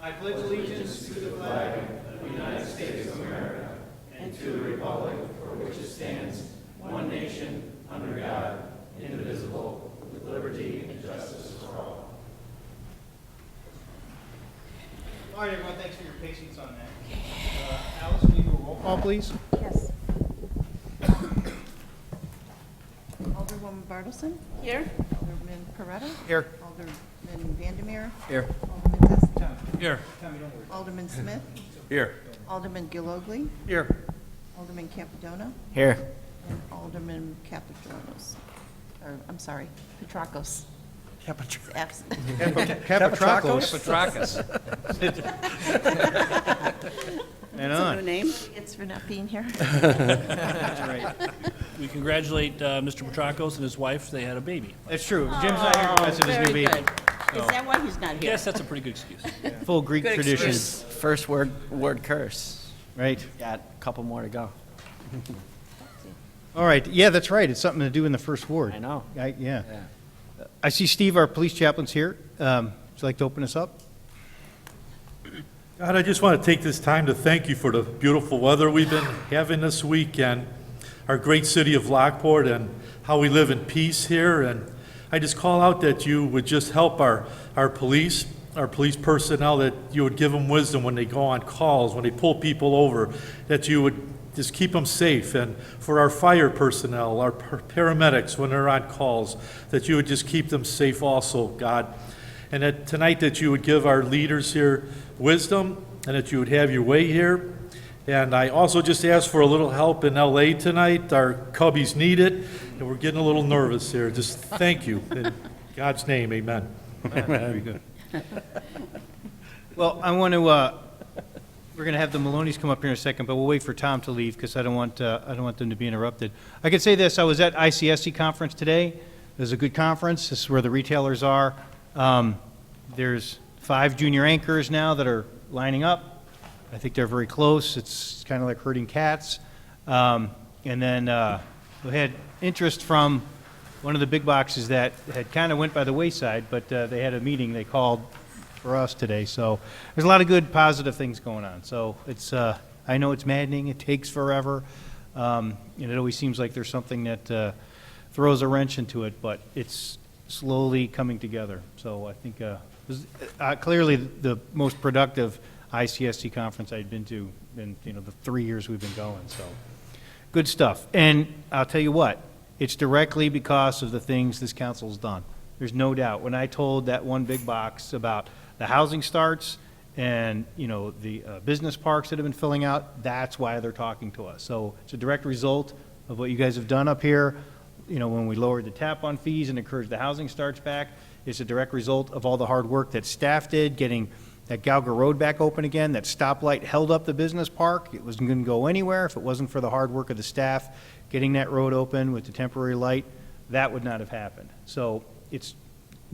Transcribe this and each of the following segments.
I pledge allegiance to the flag of the United States of America and to the republic for which it stands, one nation, under God, indivisible, with liberty and justice for all. All right, everyone, thanks for your patience on that. Alice, will you do a roll call, please? Yes. Alderwoman Bartleson? Here. Alderman Corretto? Here. Alderman Vandermeer? Here. Alderman Testa? Here. Tommy, don't worry. Alderman Smith? Here. Alderman Gilogly? Here. Alderman Campadona? Here. And Alderman Capitronos. Or, I'm sorry, Petrakos. Absent. Capitrakos. And That's a on. new name. It's for not being here. That's right. We congratulate Mr. Petrakos and his wife. They had a baby. That's true. Jim's not here because of his new Very baby. good. Is that why he's not I here? guess that's a pretty good excuse. Full Greek Good tradition, excuse. First word curse. right? Got a couple more to go. All right. Yeah, that's right. It's something to do in the first ward. I know. Yeah. Yeah. I see Steve, our police chaplain's here. Would you like to open us up? God, I just want to take this time to thank you for the beautiful weather we've been having this weekend, our great city of Lockport, and how we live in peace here. And I just call out that you would just help our police personnel, that you would give them wisdom when they go on calls, when they pull people over, that you would just keep them safe. And for our fire personnel, our paramedics, when they're on calls, that you would just keep them safe also, God. And that tonight that you would give our leaders here wisdom, and that you would have your way here. And I also just ask for a little help in LA tonight. Our cubbies need it, and we're getting a little nervous here. Just thank you. In God's name, amen. Very good. Well, I want to, we're going to have the Maloneys come up here in a second, but we'll wait for Tom to leave because I don't want them to be interrupted. I could say this, I was at ICSC conference today. It was a good conference. This is where the retailers are. There's 5 junior anchors now that are lining up. I think they're very close. It's kind of like herding cats. And then we had interest from one of the big boxes that had kind of went by the wayside, but they had a meeting they called for us today. So there's a lot of good, positive things going on. So it's, I know it's maddening. It takes forever. And it always seems like there's something that throws a wrench into it, but it's slowly coming together. So I think it was clearly the most productive ICSC conference I'd been to in the 3 years we've been going. So good stuff. And I'll tell you what, it's directly because of the things this council's done. There's no doubt. When I told that one big box about the housing starts and the business parks that have been filling out, that's why they're talking to us. So it's a direct result of what you guys have done up here. When we lowered the tap-on fees and encouraged the housing starts back, it's a direct result of all the hard work that staff did, getting that Gauger Road back open again. That stoplight held up the business park. It wasn't going to go anywhere if it wasn't for the hard work of the staff getting that road open with the temporary light. That would not have happened. So it's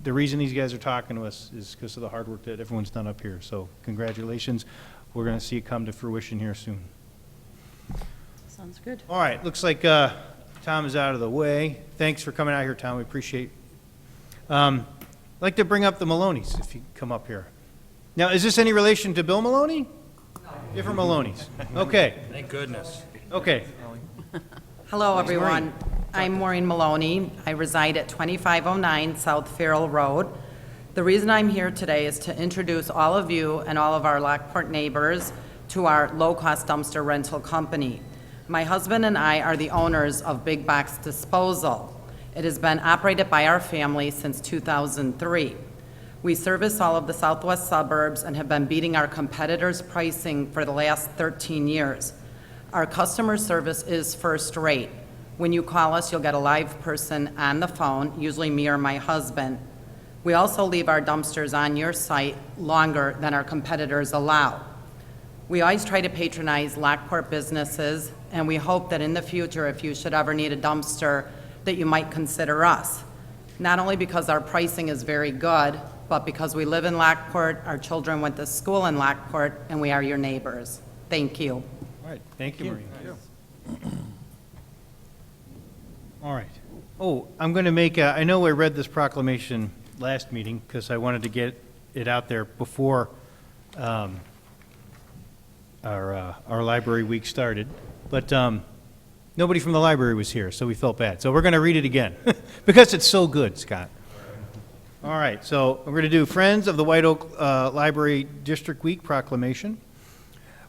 the reason these guys are talking to us is because of the hard work that everyone's done up here. So congratulations. We're going to see it come to fruition here soon. Sounds good. All right, looks like Tom is out of the way. Thanks for coming out here, Tom. We appreciate it. I'd like to bring up the Maloneys, if you come up here. Now, is this any relation to Bill Maloney? No. Different Maloneys. Okay. Thank goodness. Okay. Hello, everyone. I'm Maureen Maloney. I reside at 2509 South Farrell Road. The reason I'm here today is to introduce all of you and all of our Lockport neighbors to our low-cost dumpster rental company. My husband and I are the owners of Big Box Disposal. It has been operated by our family since 2003. We service all of the southwest suburbs and have been beating our competitors' pricing for the last 13 years. Our customer service is first rate. When you call us, you'll get a live person on the phone, usually me or my husband. We also leave our dumpsters on your site longer than our competitors allow. We always try to patronize Lockport businesses, and we hope that in the future, if you should ever need a dumpster, that you might consider us. Not only because our pricing is very good, but because we live in Lockport, our children went to school in Lockport, and we are your neighbors. Thank you. All right. Thank you, Maureen. All right. Oh, I'm going to make I know I read this proclamation last meeting because I wanted to get it out there before our library week started. But nobody from the library was here, so we felt bad. So we're going to read it again, because it's so good, Scott. All right, so we're going to do Friends of the White Oak Library District Week proclamation.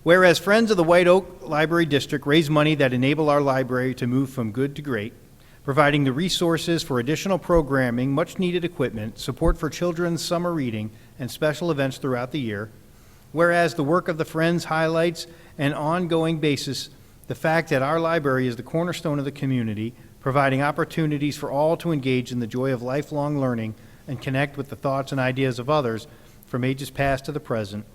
Whereas Friends of the White Oak Library District raise money that enable our library to move from good to great, providing the resources for additional programming, much-needed equipment, support for children's summer reading, and special events throughout the year. Whereas the work of the Friends highlights an ongoing basis the fact that our library is the cornerstone of the community, providing opportunities for all to engage in the joy of lifelong learning and connect with the thoughts and ideas of others from ages past to the present.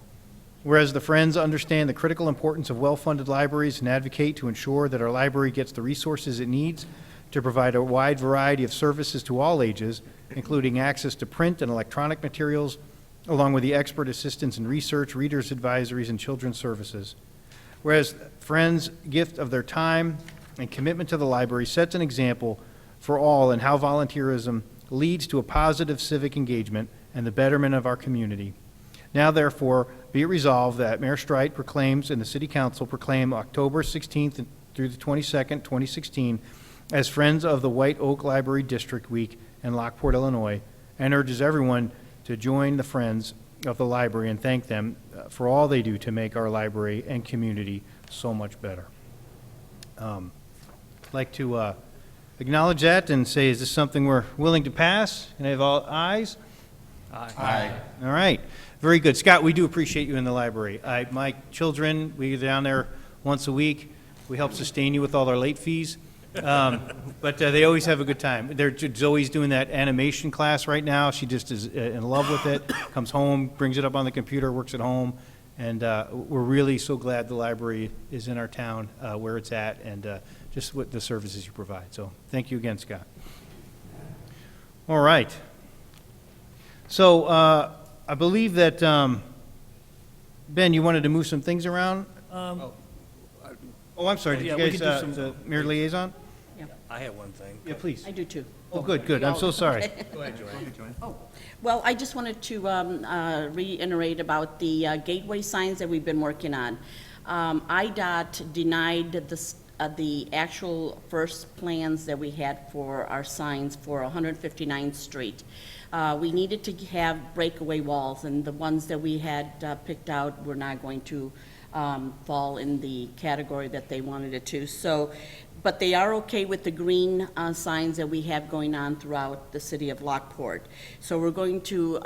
Whereas the Friends understand the critical importance of well-funded libraries and advocate to ensure that our library gets the resources it needs to provide a wide variety of services to all ages, including access to print and electronic materials, along with the expert assistance in research, readers' advisories, and children's services. Whereas Friends' gift of their time and commitment to the library sets an example for all in how volunteerism leads to a positive civic engagement and the betterment of our community. Now, therefore, be it resolved that Mayor Streit proclaims and the City Council proclaim October 16th through the 22nd, 2016, as Friends of the White Oak Library District Week in Lockport, Illinois, and urges everyone to join the Friends of the Library and thank them for all they do to make our library and community so much better. I'd like to acknowledge that and say, is this something we're willing to pass? Can I have all ayes? Aye. All right. Very good. Scott, we do appreciate you in the library. My children, we go down there once a week. We help sustain you with all our late fees. But they always have a good time. Zoe's doing that animation class right now. She just is in love with it, comes home, brings it up on the computer, works at home. And we're really so glad the library is in our town where it's at and just what the services you provide. So thank you again, Scott. All right. So I believe that, Ben, you wanted to move some things around? Oh, I'm sorry. Did Yeah, you we guys, could do some- the mayor liaison? I have one thing. Yeah, please. I do too. Oh, good. I'm so sorry. Well, I just wanted to reiterate about the gateway signs that we've been working on. IDOT denied the actual first plans that we had for our signs for 159th Street. We needed to have breakaway walls, and the ones that we had picked out were not going to fall in the category that they wanted it to. So, but they are okay with the green signs that we have going on throughout the city of Lockport. So we're going to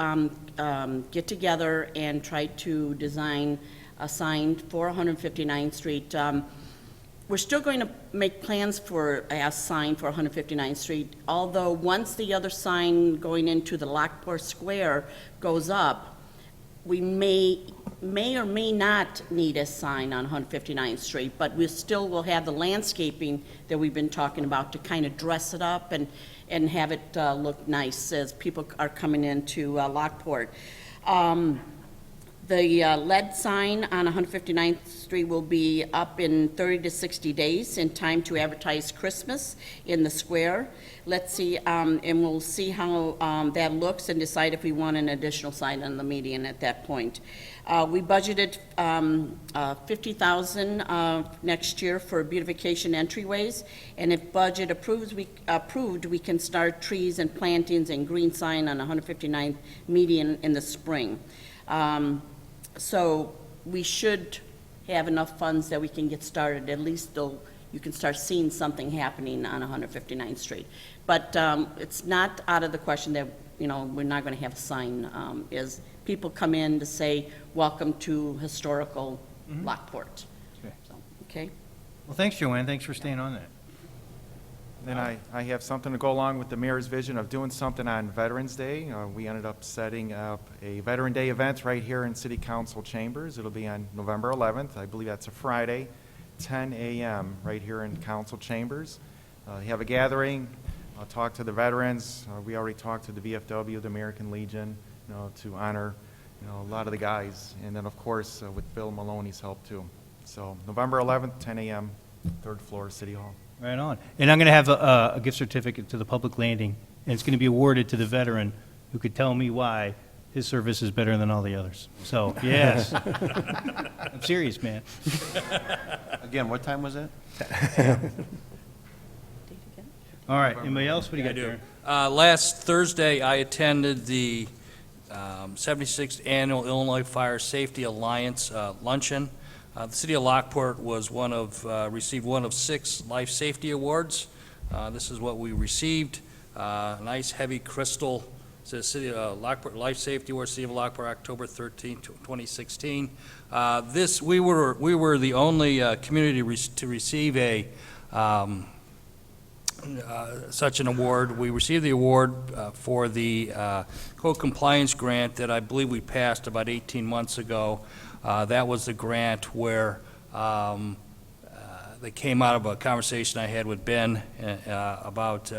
get together and try to design a sign for 159th Street. We're still going to make plans for a sign for 159th Street, although once the other sign going into the Lockport Square goes up, we may or may not need a sign on 159th Street, but we still will have the landscaping that we've been talking about to kind of dress it up and have it look nice as people are coming into Lockport. The lead sign on 159th Street will be up in 30 to 60 days in time to advertise Christmas in the square. Let's see, and we'll see how that looks and decide if we want an additional sign on the median at that point. We budgeted $50,000 next year for beautification entryways, and if budget approved, we can start trees and plantings and green sign on 159th median in the spring. So we should have enough funds that we can get started. At least you can start seeing something happening on 159th Street. But it's not out of the question that, we're not going to have a sign. Is people come in to say, welcome to historical Lockport. Okay. So, okay? Well, thanks, Joanne. Thanks for staying on that. Then I have something to go along with the mayor's vision of doing something on Veterans Day. We ended up setting up a Veteran Day event right here in City Council chambers. It'll be on November 11th. I believe that's a Friday, 10 a.m. right here in council chambers. You have a gathering. I'll talk to the veterans. We already talked to the VFW, the American Legion, to honor, a lot of the guys. And then, of course, with Bill Maloney's help, too. So November 11th, 10 a.m., third floor, City Hall. Right on. And I'm going to have a gift certificate to the public landing, and it's going to be awarded to the veteran who could tell me why his service is better than all the others. So, yes. I'm serious, man. Again, what time was that? All right, anybody else? What do you got, I do. Darren? Last Thursday, I attended the 76th Annual Illinois Fire Safety Alliance luncheon. The city of Lockport was received one of 6 life safety awards. This is what we received. Nice heavy crystal, says City of Lockport Life Safety Award, City of Lockport, October 13, 2016. We were the only community to receive such an award. We received the award for the code compliance grant that I believe we passed about 18 months ago. That was the grant where they came out of a conversation I had with Ben about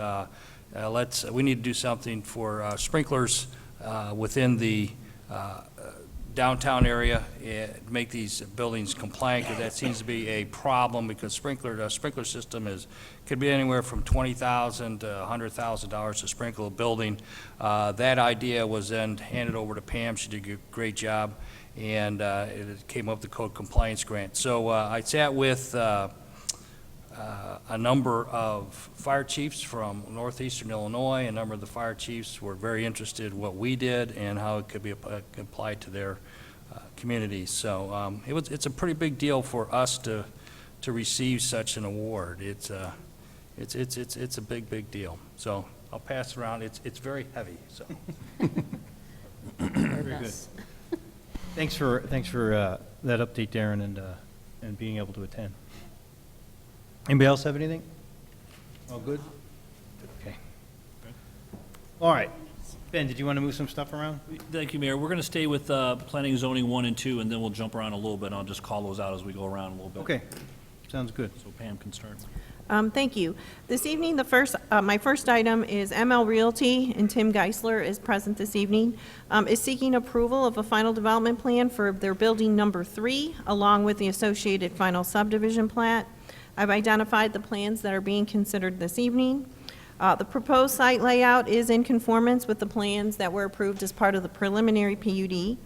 we need to do something for sprinklers within the downtown area, make these buildings compliant, because that seems to be a problem, because sprinkler system could be anywhere from $20,000 to $100,000 to sprinkle a building. That idea was then handed over to Pam. She did a great job, and it came up with the code compliance grant. So I sat with a number of fire chiefs from northeastern Illinois. A number of the fire chiefs were very interested in what we did and how it could be applied to their communities. So it's a pretty big deal for us to receive such an award. It's a big deal. So I'll pass it around. It's very heavy. So Very good. Thanks for that update, Darren, and being able to attend. Anybody else have anything? All good? Okay. All right. Ben, did you want to move some stuff around? Thank you, Mayor. We're going to stay with planning and zoning 1 and 2, and then we'll jump around a little bit, and I'll just call those out as we go around a little bit. Okay. Sounds good. So Pam can start. Thank you. This evening, my first item is ML Realty, and Tim Geisler is present this evening, is seeking approval of a final development plan for their building number 3, along with the associated final subdivision plat. I've identified the plans that are being considered this evening. The proposed site layout is in conformance with the plans that were approved as part of the preliminary PUD.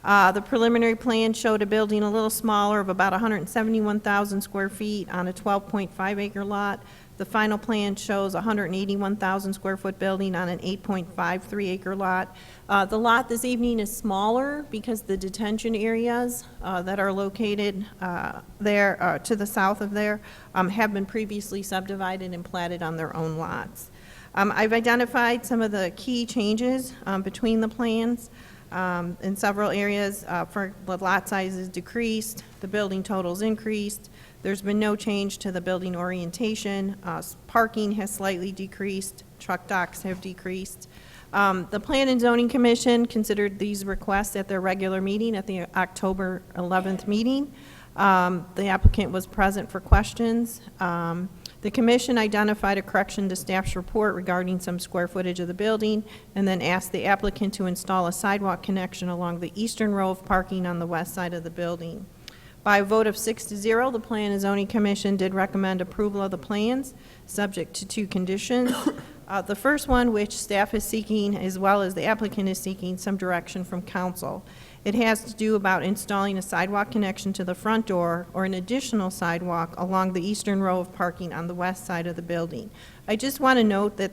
The preliminary plan showed a building a little smaller of about 171,000 square feet on a 12.5 acre lot. The final plan shows a 181,000 square foot building on an 8.53 acre lot. The lot this evening is smaller because the detention areas that are located there to the south of there have been previously subdivided and platted on their own lots. I've identified some of the key changes between the plans. In several areas, for the lot sizes decreased, the building totals increased. There's been no change to the building orientation. Parking has slightly decreased. Truck docks have decreased. The Plan and Zoning Commission considered these requests at their regular meeting at the October 11th meeting. The applicant was present for questions. The commission identified a correction to staff's report regarding some square footage of the building, and then asked the applicant to install a sidewalk connection along the eastern row of parking on the west side of the building. By a vote of 6-0, the Plan and Zoning Commission did recommend approval of the plans, subject to 2 conditions. The first one, which staff is seeking, as well as the applicant is seeking, some direction from council. It has to do about installing a sidewalk connection to the front door or an additional sidewalk along the eastern row of parking on the west side of the building. I just want to note that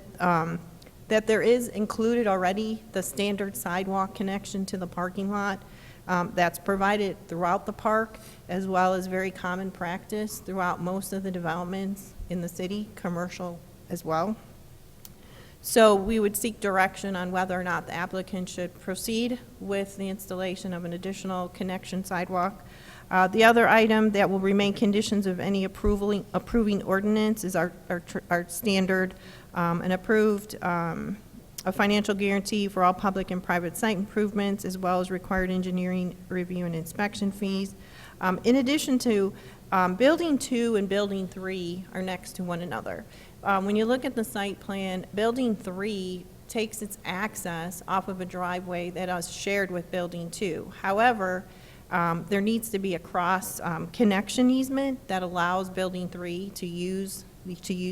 that there is included already the standard sidewalk connection to the parking lot that's provided throughout the park, as well as very common practice throughout most of the developments in the city, commercial as well. So we would seek direction on whether or not the applicant should proceed with the installation of an additional connection sidewalk. The other item that will remain conditions of any approving ordinance is our standard and approved a financial guarantee for all public and private site improvements, as well as required engineering review and inspection fees. In addition to Building 2 and Building 3 are next to one another. When you look at the site plan, Building 3 takes its access off of a driveway that is shared with Building 2. However, There needs to be a cross connection easement that allows Building 3 to use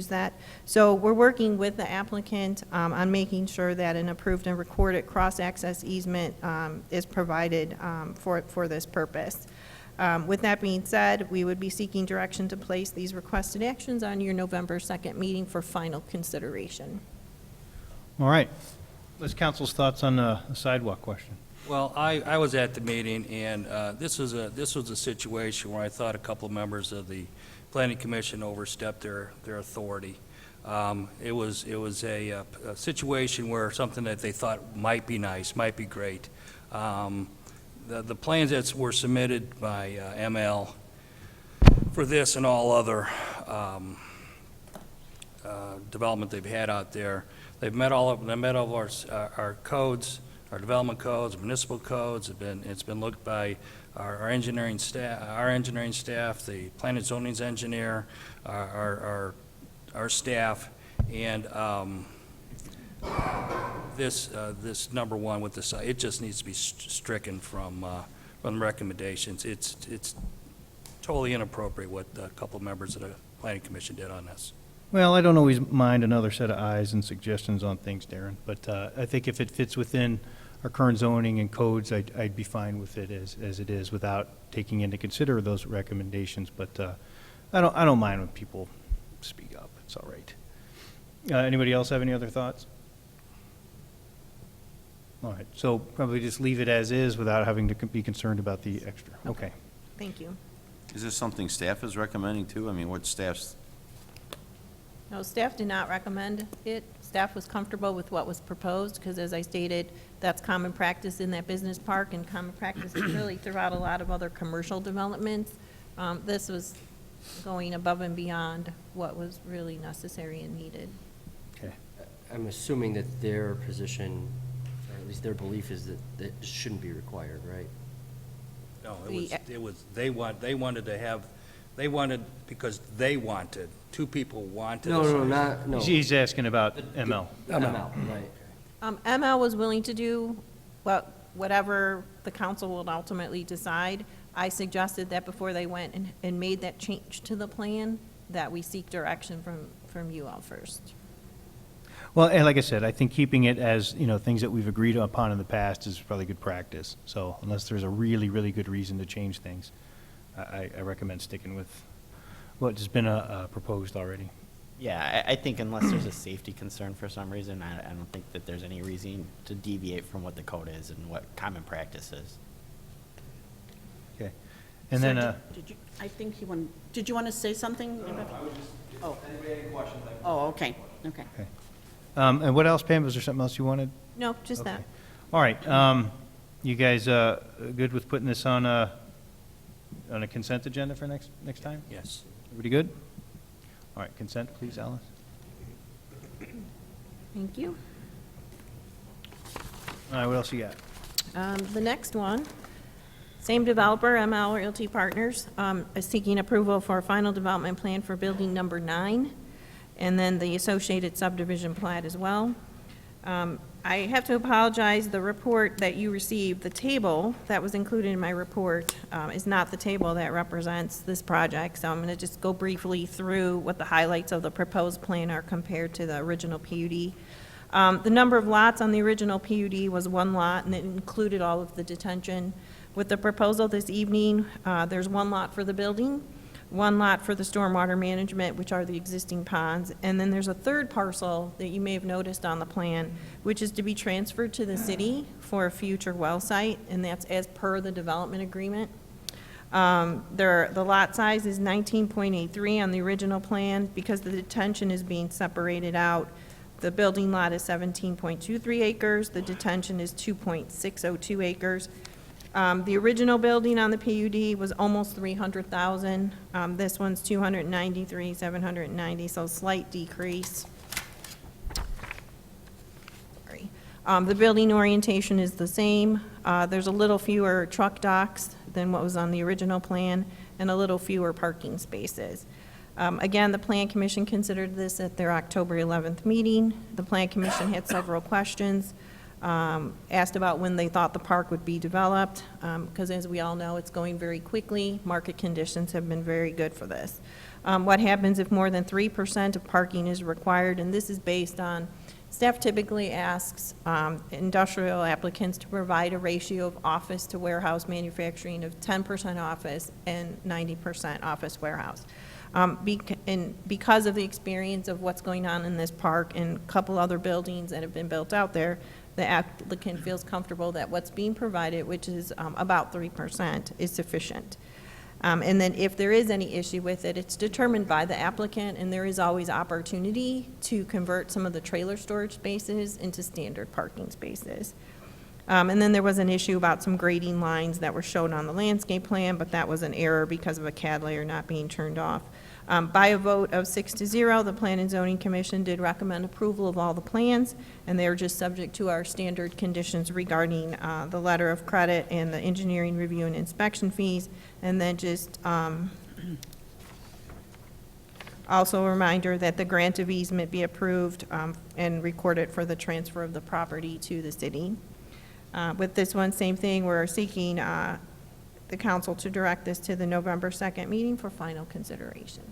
that. So we're working with the applicant on making sure that an approved and recorded cross-access easement is provided for this purpose. With that being said, we would be seeking direction to place these requested actions on your November 2nd meeting for final consideration. All right. What's council's thoughts on the sidewalk question? Well, I was at the meeting, and this was a situation where I thought a couple of members of the planning commission overstepped their authority. It was a situation where something that they thought might be nice, might be great. The plans that were submitted by ML for this and all other development they've had out there, they've met all of our codes, our development codes, municipal codes. It's been looked by our engineering staff, the planning and zoning's engineer, our staff, and this number one with the site, it just needs to be stricken from the recommendations. It's totally inappropriate what a couple of members of the planning commission did on this. Well, I don't always mind another set of eyes and suggestions on things, Darren, but I think if it fits within our current zoning and codes, I'd be fine with it as it is without taking into consider those recommendations. But I don't mind when people speak up. It's all right. Anybody else have any other thoughts? All right, so probably just leave it as is without having to be concerned about the extra. Okay. Thank you. Is this something staff is recommending too? I mean, what staff's, No, staff did not recommend it. Staff was comfortable with what was proposed, because as I stated, that's common practice in that business park, and common practice really throughout a lot of other commercial developments. This was going above and beyond what was really necessary and needed. Okay. I'm assuming that their position, or at least their belief, is that it shouldn't be required, right? No, they wanted, because they wanted, two people wanted. No. He's asking about ML. I'm out, right. ML was willing to do whatever the council will ultimately decide. I suggested that before they went and made that change to the plan, that we seek direction from you all first. Well, and like I said, I think keeping it as, things that we've agreed upon in the past is probably good practice. So unless there's a really, really good reason to change things, I recommend sticking with what has been proposed already. Yeah, I think unless there's a safety concern for some reason, I don't think that there's any reason to deviate from what the code is and what common practice is. Okay. And Sir, then, did you want to say something? Oh. Anybody any questions? Oh, okay. and what else, Pam? Was there something else you wanted? No, just that. Okay. All right. You guys good with putting this on a consent agenda for next time? Yes. Everybody good? All right, consent, please, Alice. Thank you. All right, what else you got? The next one, same developer, ML Realty Partners, is seeking approval for a final development plan for building number 9, and then the associated subdivision plat as well. I have to apologize, the report that you received, the table that was included in my report is not the table that represents this project, so I'm going to just go briefly through what the highlights of the proposed plan are compared to the original PUD. The number of lots on the original PUD was 1 lot, and it included all of the detention. With the proposal this evening, there's 1 lot for the building, 1 lot for the stormwater management, which are the existing ponds, and then there's a 3rd parcel that you may have noticed on the plan, which is to be transferred to the city for a future well site, and that's as per the development agreement. The lot size is 19.83 on the original plan. Because the detention is being separated out, the building lot is 17.23 acres, the detention is 2.602 acres. The original building on the PUD was almost 300,000. This one's 293,790, so slight decrease. Sorry. The building orientation is the same. There's a little fewer truck docks than what was on the original plan, and a little fewer parking spaces. Again, the Plan Commission considered this at their October 11th meeting. The Plan Commission had several questions. asked about when they thought the park would be developed, because as we all know, it's going very quickly. Market conditions have been very good for this. What happens if more than 3% of parking is required, and this is based on, staff typically asks industrial applicants to provide a ratio of office to warehouse manufacturing of 10% office and 90% office warehouse. And because of the experience of what's going on in this park and a couple other buildings that have been built out there, the applicant feels comfortable that what's being provided, which is about 3%, is sufficient. And then if there is any issue with it, it's determined by the applicant, and there is always opportunity to convert some of the trailer storage spaces into standard parking spaces. And then there was an issue about some grading lines that were shown on the landscape plan, but that was an error because of a CAD layer not being turned off. By a vote of 6-0, the Plan and Zoning Commission did recommend approval of all the plans, and they are just subject to our standard conditions regarding the letter of credit and the engineering review and inspection fees, and then just also a reminder that the grant of easement be approved and recorded for the transfer of the property to the city. With this one, same thing, we're seeking the council to direct this to the November 2nd meeting for final consideration.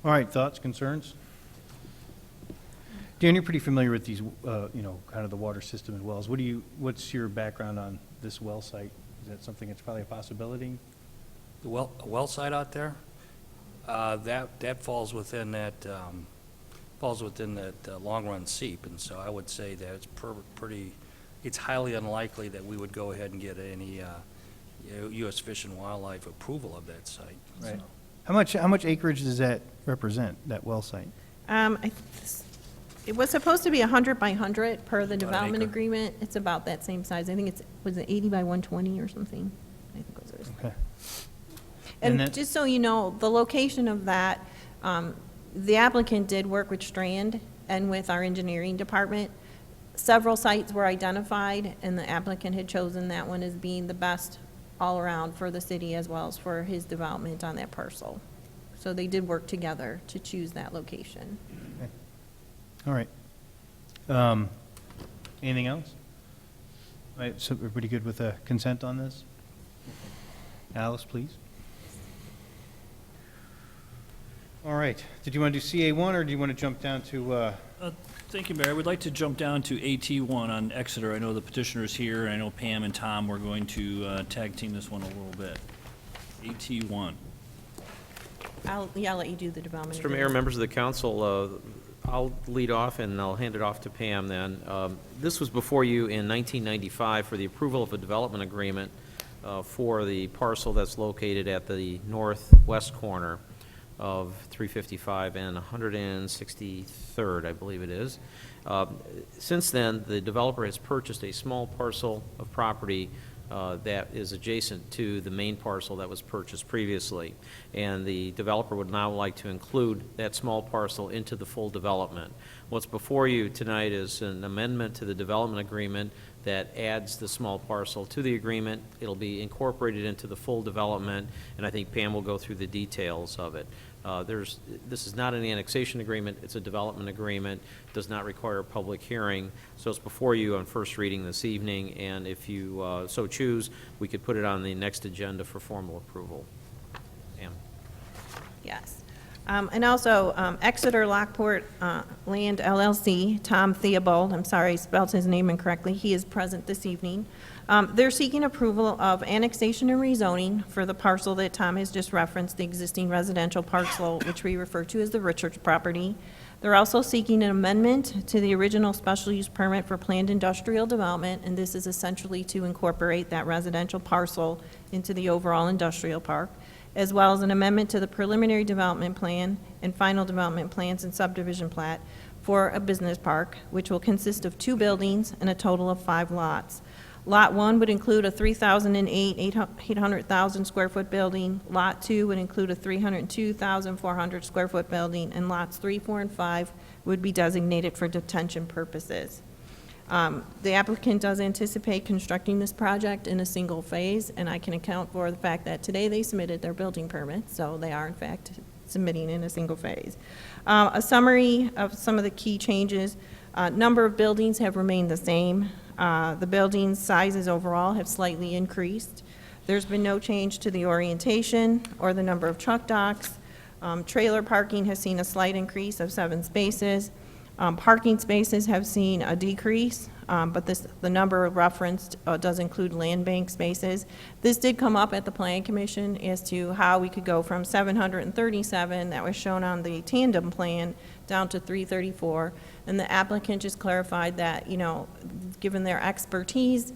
All right, thoughts, concerns? Dan, you're pretty familiar with these, kind of the water system and wells. What's your background on this well site? Is that something that's probably a possibility? The well site out there, that falls within that long-run SEEP, and so I would say that it's it's highly unlikely that we would go ahead and get any U.S. Fish and Wildlife approval of that site. Right. So. How much acreage does that represent, that well site? It was supposed to be 100 by 100 per the About an development acre. agreement. It's about that same size. I think was it 80 by 120 or something? I think it was. Okay. And then- just so you know, the location of that, the applicant did work with Strand and with our engineering department. Several sites were identified, and the applicant had chosen that one as being the best all around for the city as well as for his development on that parcel. So they did work together to choose that location. All right. Anything else? All right, so everybody good with consent on this? Alice, please. All right. Did you want to do CA1, or do you want to jump down to, Thank you, Mayor. I would like to jump down to AT1 on Exeter. I know the petitioner's here, and I know Pam and Tom were going to tag team this one a little bit. AT1. I'll let you do the development. Mr. Mayor, agreement. members of the council, I'll lead off and I'll hand it off to Pam then. This was before you in 1995 for the approval of a development agreement for the parcel that's located at the northwest corner of 355 and 163rd, I believe it is. Since then, the developer has purchased a small parcel of property that is adjacent to the main parcel that was purchased previously. And the developer would now like to include that small parcel into the full development. What's before you tonight is an amendment to the development agreement that adds the small parcel to the agreement. It'll be incorporated into the full development, and I think Pam will go through the details of it. This is not an annexation agreement, it's a development agreement, does not require a public hearing, so it's before you on first reading this evening, and if you so choose, we could put it on the next agenda for formal approval. Pam. Yes. And also, Exeter Lockport Land LLC, Tom Theobald, I'm sorry, I spelled his name incorrectly, he is present this evening. They're seeking approval of annexation and rezoning for the parcel that Tom has just referenced, the existing residential parcel, which we refer to as the Richards property. They're also seeking an amendment to the original special use permit for planned industrial development, and this is essentially to incorporate that residential parcel into the overall industrial park, as well as an amendment to the preliminary development plan and final development plans and subdivision plat for a business park, which will consist of 2 buildings and a total of 5 lots. Lot 1 would include a 800,000 square foot building. Lot 2 would include a 302,400 square foot building, and lots 3, 4, and 5 would be designated for detention purposes. The applicant does anticipate constructing this project in a single phase, and I can account for the fact that today they submitted their building permit, so they are in fact submitting in a single phase. A summary of some of the key changes. Number of buildings have remained the same. The building sizes overall have slightly increased. There's been no change to the orientation or the number of truck docks. Trailer parking has seen a slight increase of 7 spaces. Parking spaces have seen a decrease, but the number referenced does include land bank spaces. This did come up at the Plan Commission as to how we could go from 737 that was shown on the tandem plan down to 334. And the applicant just clarified that, you know, given their expertise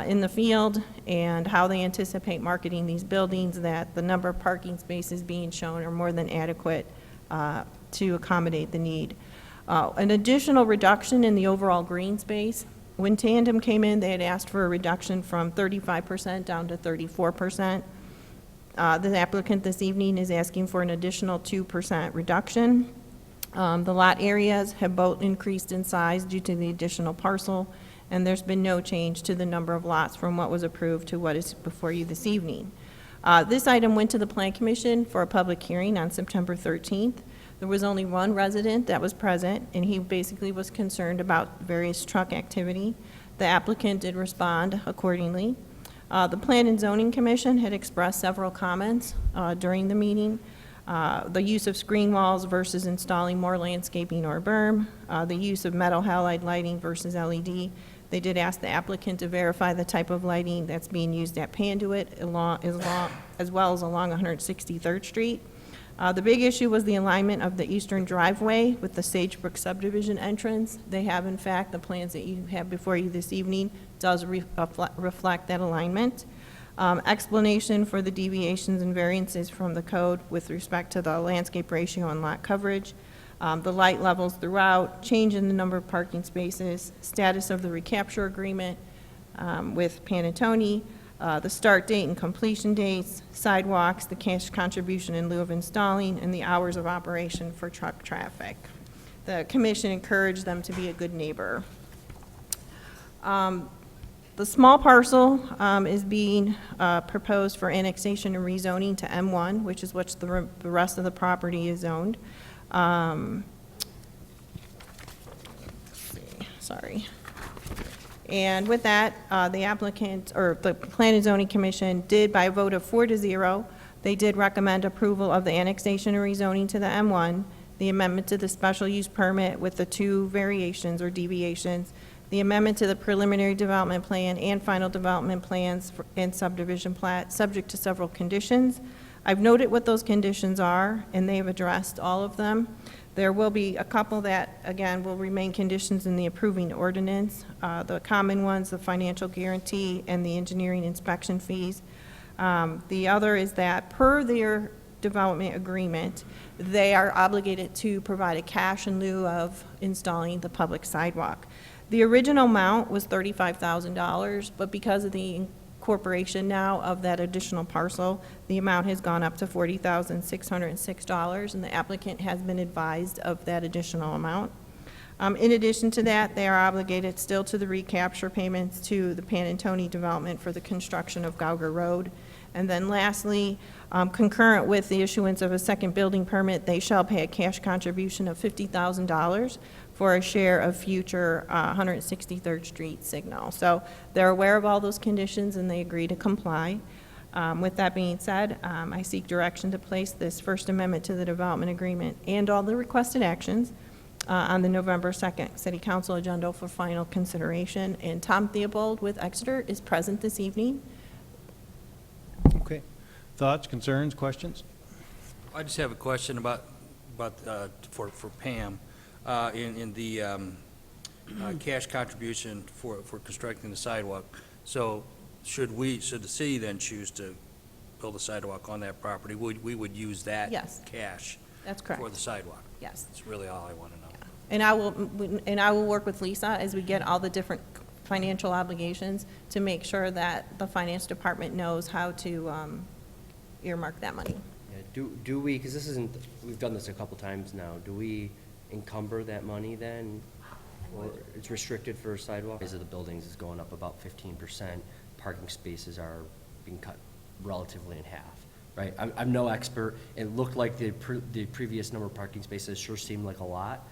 in the field and how they anticipate marketing these buildings, that the number of parking spaces being shown are more than adequate to accommodate the need. An additional reduction in the overall green space. When Tandem came in, they had asked for a reduction from 35% down to 34%. The applicant this evening is asking for an additional 2% reduction. The lot areas have both increased in size due to the additional parcel, and there's been no change to the number of lots from what was approved to what is before you this evening. This item went to the Plan Commission for a public hearing on September 13th. There was only one resident that was present, and he basically was concerned about various truck activity. The applicant did respond accordingly. The Plan and Zoning Commission had expressed several comments during the meeting. The use of screen walls versus installing more landscaping or berm, the use of metal halide lighting versus LED. They did ask the applicant to verify the type of lighting that's being used at Panduit as well as along 163rd Street. The big issue was the alignment of the eastern driveway with the Sagebrook subdivision entrance. They have, in fact, the plans that you have before you this evening does reflect that alignment. Explanation for the deviations and variances from the code with respect to the landscape ratio and lot coverage, the light levels throughout, change in the number of parking spaces, status of the recapture agreement with Panattoni, the start date and completion dates, sidewalks, the cash contribution in lieu of installing, and the hours of operation for truck traffic. The commission encouraged them to be a good neighbor. The small parcel is being proposed for annexation and rezoning to M1, which is what the rest of the property is zoned. Sorry. And with that, the applicant, or the Plan and Zoning Commission did, by a vote of 4-0, they did recommend approval of the annexation and rezoning to the M1, the amendment to the special use permit with the 2 variations or deviations, the amendment to the preliminary development plan and final development plans and subdivision plat, subject to several conditions. I've noted what those conditions are, and they've addressed all of them. There will be a couple that, again, will remain conditions in the approving ordinance. The common ones, the financial guarantee and the engineering inspection fees. The other is that per their development agreement, they are obligated to provide a cash in lieu of installing the public sidewalk. The original amount was $35,000, but because of the incorporation now of that additional parcel, the amount has gone up to $40,606, and the applicant has been advised of that additional amount. In addition to that, they are obligated still to the recapture payments to the Panattoni development for the construction of Gauger Road. And then lastly, concurrent with the issuance of a second building permit, they shall pay a cash contribution of $50,000 for a share of future 163rd Street signal. So they're aware of all those conditions and they agree to comply. With that being said, I seek direction to place this First Amendment to the development agreement and all the requested actions on the November 2nd City Council agenda for final consideration. And Tom Theobald with Exeter is present this evening. Okay. Thoughts, concerns, questions? I just have a question for Pam. In the cash contribution for constructing the sidewalk. So should the city then choose to build a sidewalk on that property, we would use that Yes. cash That's correct. for the sidewalk? Yes. That's really all I want to know. Yeah. And I will work with Lisa as we get all the different financial obligations to make sure that the finance department knows how to earmark that money. Yeah, do we, because we've done this a couple times now, do we encumber that money then? Or it's restricted for sidewalk? Because of the buildings is going up about 15%, parking spaces are being cut relatively in half, right? I'm no expert. It looked like the previous number of parking spaces sure seemed like a lot.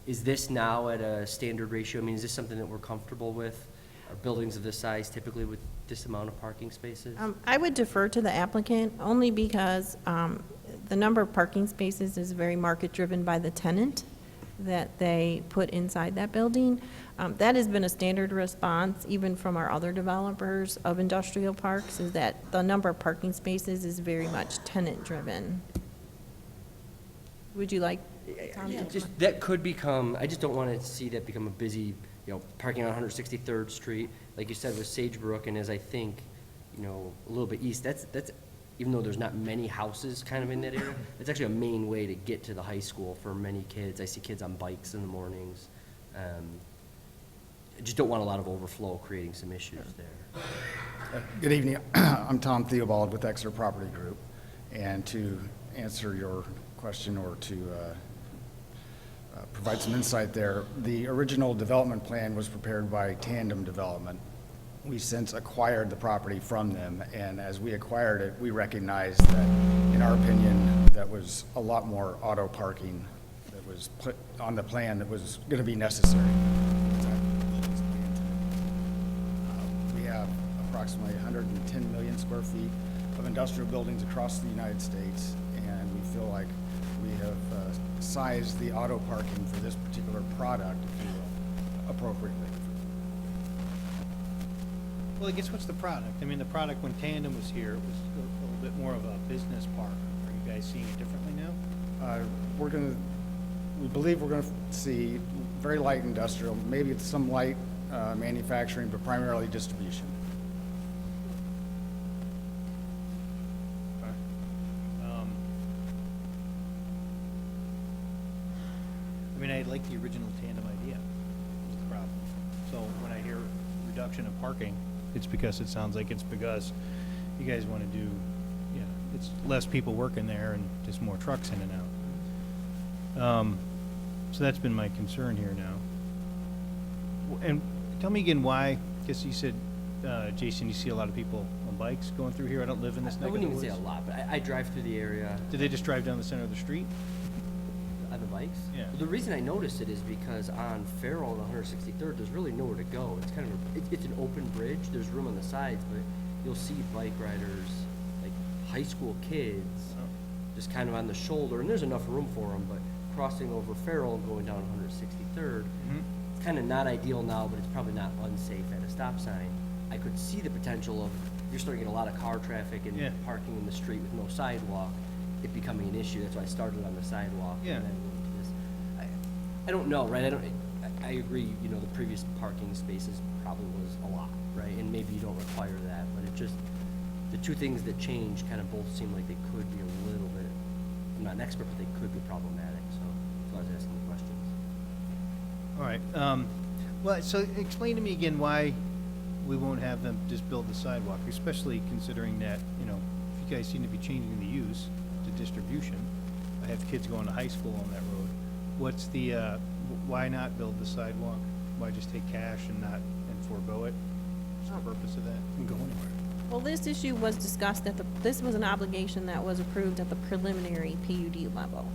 is this now at a standard ratio? I mean, is this something that we're comfortable with? Are buildings of this size typically with this amount of parking spaces? I would defer to the applicant, only because the number of parking spaces is very market-driven by the tenant that they put inside that building. That has been a standard response, even from our other developers of industrial parks, is that the number of parking spaces is very much tenant-driven. Would you like, Tom? Yeah, just, that could become, I just don't want to see that become a busy, parking on 163rd Street, like you said with Sagebrook, and as I think, a little bit east, that's, even though there's not many houses kind of in that area, it's actually a main way to get to the high school for many kids. I see kids on bikes in the mornings. I just don't want a lot of overflow creating some issues there. Good evening. I'm Tom Theobald with Exeter Property Group. And to answer your question or to provide some insight there, the original development plan was prepared by Tandem Development. We since acquired the property from them, and as we acquired it, we recognized that, in our opinion, that was a lot more auto parking that was put on the plan that was going to be necessary. We have approximately 110 million square feet of industrial buildings across the United States, and we feel like we have sized the auto parking for this particular product, if you will, appropriately. Well, I guess what's the product? I mean, the product when Tandem was here was a little bit more of a business park. Are you guys seeing it differently now? We believe we're going to see very light industrial, maybe it's some light manufacturing, but primarily distribution. I mean, I like the original Tandem idea, is the problem. So when I hear reduction of parking, it's because it sounds like it's because you guys want to do, it's less people working there and just more trucks in and out. So that's been my concern here now. And tell me again why, because you said, Jason, you see a lot of people on bikes going through here. I don't live in this neck I of the wouldn't even woods. say a lot, but I drive through the area. Do they just drive down the center of the street? On the bikes? Yeah. Well, the reason I noticed it is because on Farrell and 163rd, there's really nowhere to go. It's kind of, it's an open bridge, there's room on the sides, but you'll see bike riders, like high school kids, just kind of on the shoulder, and there's enough room for them, but crossing over Farrell and going down 163rd, it's kind of not ideal now, but it's probably not unsafe at a stop sign. I could see the potential of, you're starting to get a lot of car traffic and parking in the street with no sidewalk, it becoming an issue. That's why I started on the sidewalk. Yeah. And then went to this. I don't know, right? I agree, the previous parking spaces probably was a lot, right? And maybe you don't require that, but it just, the two things that change kind of both seem like they could be a little bit, I'm not an expert, but they could be problematic, so I was asking the questions. All right. Well, so explain to me again why we won't have them just build the sidewalk, especially considering that, if you guys seem to be changing the use to distribution. I have kids going to high school on that road. What's the, why not build the sidewalk? Why just take cash and forego it? What's the purpose of that? Can go anywhere. Well, this issue was discussed this was an obligation that was approved at the preliminary PUD level.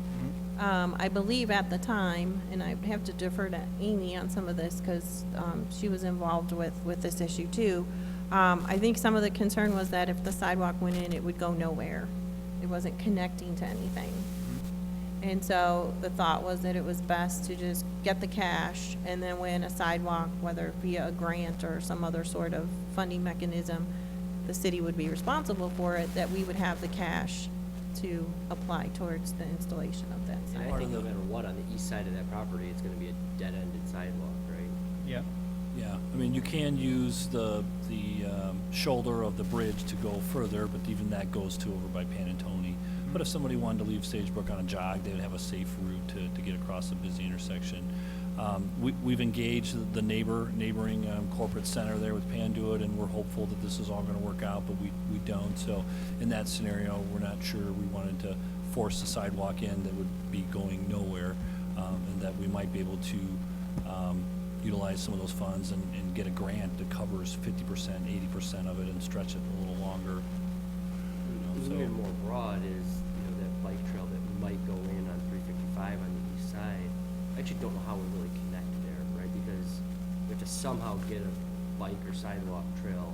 I believe at the time, and I have to defer to Amy on some of this because she was involved with this issue too. I think some of the concern was that if the sidewalk went in, it would go nowhere. It wasn't connecting to anything. And so the thought was that it was best to just get the cash, and then when a sidewalk, whether via a grant or some other sort of funding mechanism, the city would be responsible for it, that we would have the cash to apply towards the installation of that And I sidewalk. think no matter what, on the east side of that property, it's gonna be a dead-ended sidewalk, right? Yeah. Yeah, I mean, you can use the shoulder of the bridge to go further, but even that goes to over by Panantoni. But if somebody wanted to leave Sagebrook on a jog, they would have a safe route to get across a busy intersection. We've engaged the neighboring corporate center there with Panduit, and we're hopeful that this is all gonna work out, but we don't. So in that scenario, we're not sure we wanted to force the sidewalk in that would be going nowhere, and that we might be able to utilize some of those funds and get a grant that covers 50%, 80% of it and stretch it a little longer. Even more broad is, that bike trail that might go in on 355 on the east side. actually don't know how we really connect there, right? Because we have to somehow get a bike or sidewalk trail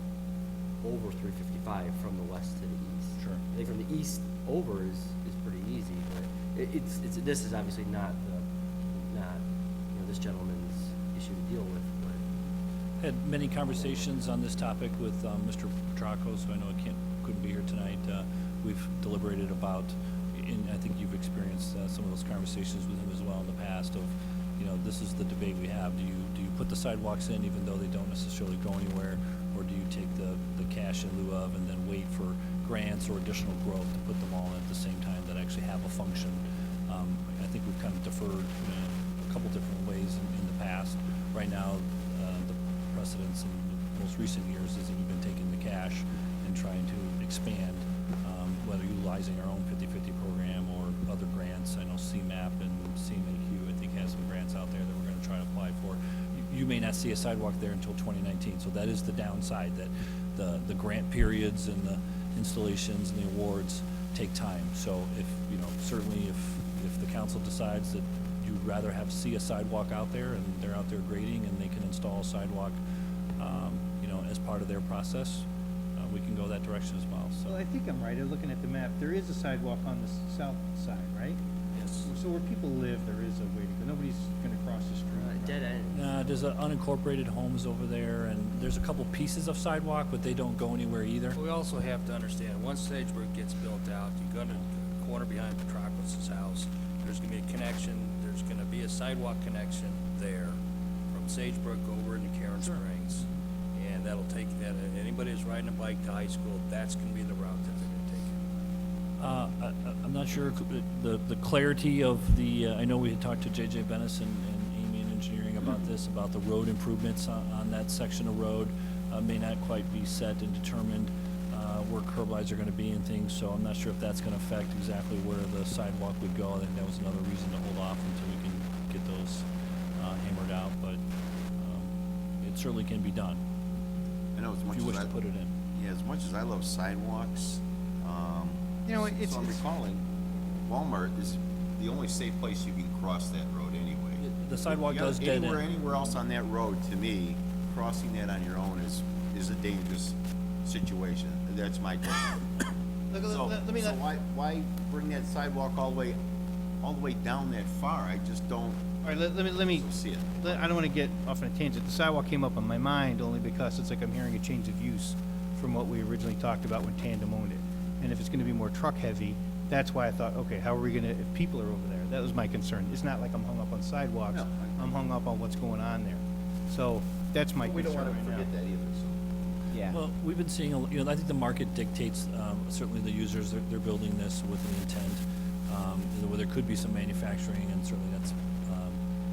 over 355 from the west to the east. Sure. I think from the east over is pretty easy, but this is obviously not this gentleman's issue to deal with, but. Had many conversations on this topic with Mr. Petracco, so I know couldn't be here tonight. We've deliberated about, and I think you've experienced some of those conversations with him as well in the past of, this is the debate we have. Do you put the sidewalks in even though they don't necessarily go anywhere, or do you take the cash in lieu of and then wait for grants or additional growth to put them all in at the same time that actually have a function? I think we've kind of deferred a couple different ways in the past. Right now, the precedence in the most recent years is that we've been taking the cash and trying to expand, whether utilizing our own 50/50 program or other grants. I know CMAP and CMAQ, I think, has some grants out there that we're going to try to apply for. You may not see a sidewalk there until 2019, so that is the downside, that the grant periods and the installations and the awards take time. So certainly if the council decides that you'd rather see a sidewalk out there and they're out there grading and they can install a sidewalk, as part of their process, we can go that direction as well, so. Well, I think I'm right. I'm looking at the map. There is a sidewalk on the south side, right? Yes. So where people live, there is a way to go. Nobody's going to cross the street. Dead end. There's unincorporated homes over there, and there's a couple pieces of sidewalk, but they don't go anywhere either. We also have to understand, once Sagebrook gets built out, you're gonna, corner behind Petrocco's house, there's gonna be a connection, there's gonna be a sidewalk connection there from Sagebrook over into Karen Springs. And that'll take, anybody who's riding a bike to high school, that's gonna be the route that they're gonna take. I'm not sure the clarity of I know we had talked to J.J. Bennis and Amy in engineering about this, about the road improvements on that section of road. May not quite be set and determined where curb lines are going to be and things, so I'm not sure if that's going to affect exactly where the sidewalk would go. I think that was another reason to hold off until we can get those hammered out, but it certainly can be done I know as much if you as wish to put it in. Yeah, as much as I love sidewalks, It's so I'm recalling, Walmart is the only safe place you can cross that road anyway. The sidewalk You does gotta- dead end. Anywhere else on that road, to me, crossing that on your own is a dangerous situation. That's my take. So why bring that sidewalk all the way down that far? I just don't All right, let me see it. I don't want to get off on a tangent. The sidewalk came up on my mind only because it's like I'm hearing a change of use from what we originally talked about when Tandem owned it. And if it's going to be more truck heavy, that's why I thought, okay, how are we going to, if people are over there? That was my concern. It's not like I'm hung up on sidewalks. No, I'm hung up on what's going on there. So that's my We don't concern want to right now. forget that either, so. Yeah. Well, we've been seeing, I think the market dictates, certainly the users, they're building this with an intent, where there could be some manufacturing, and certainly that's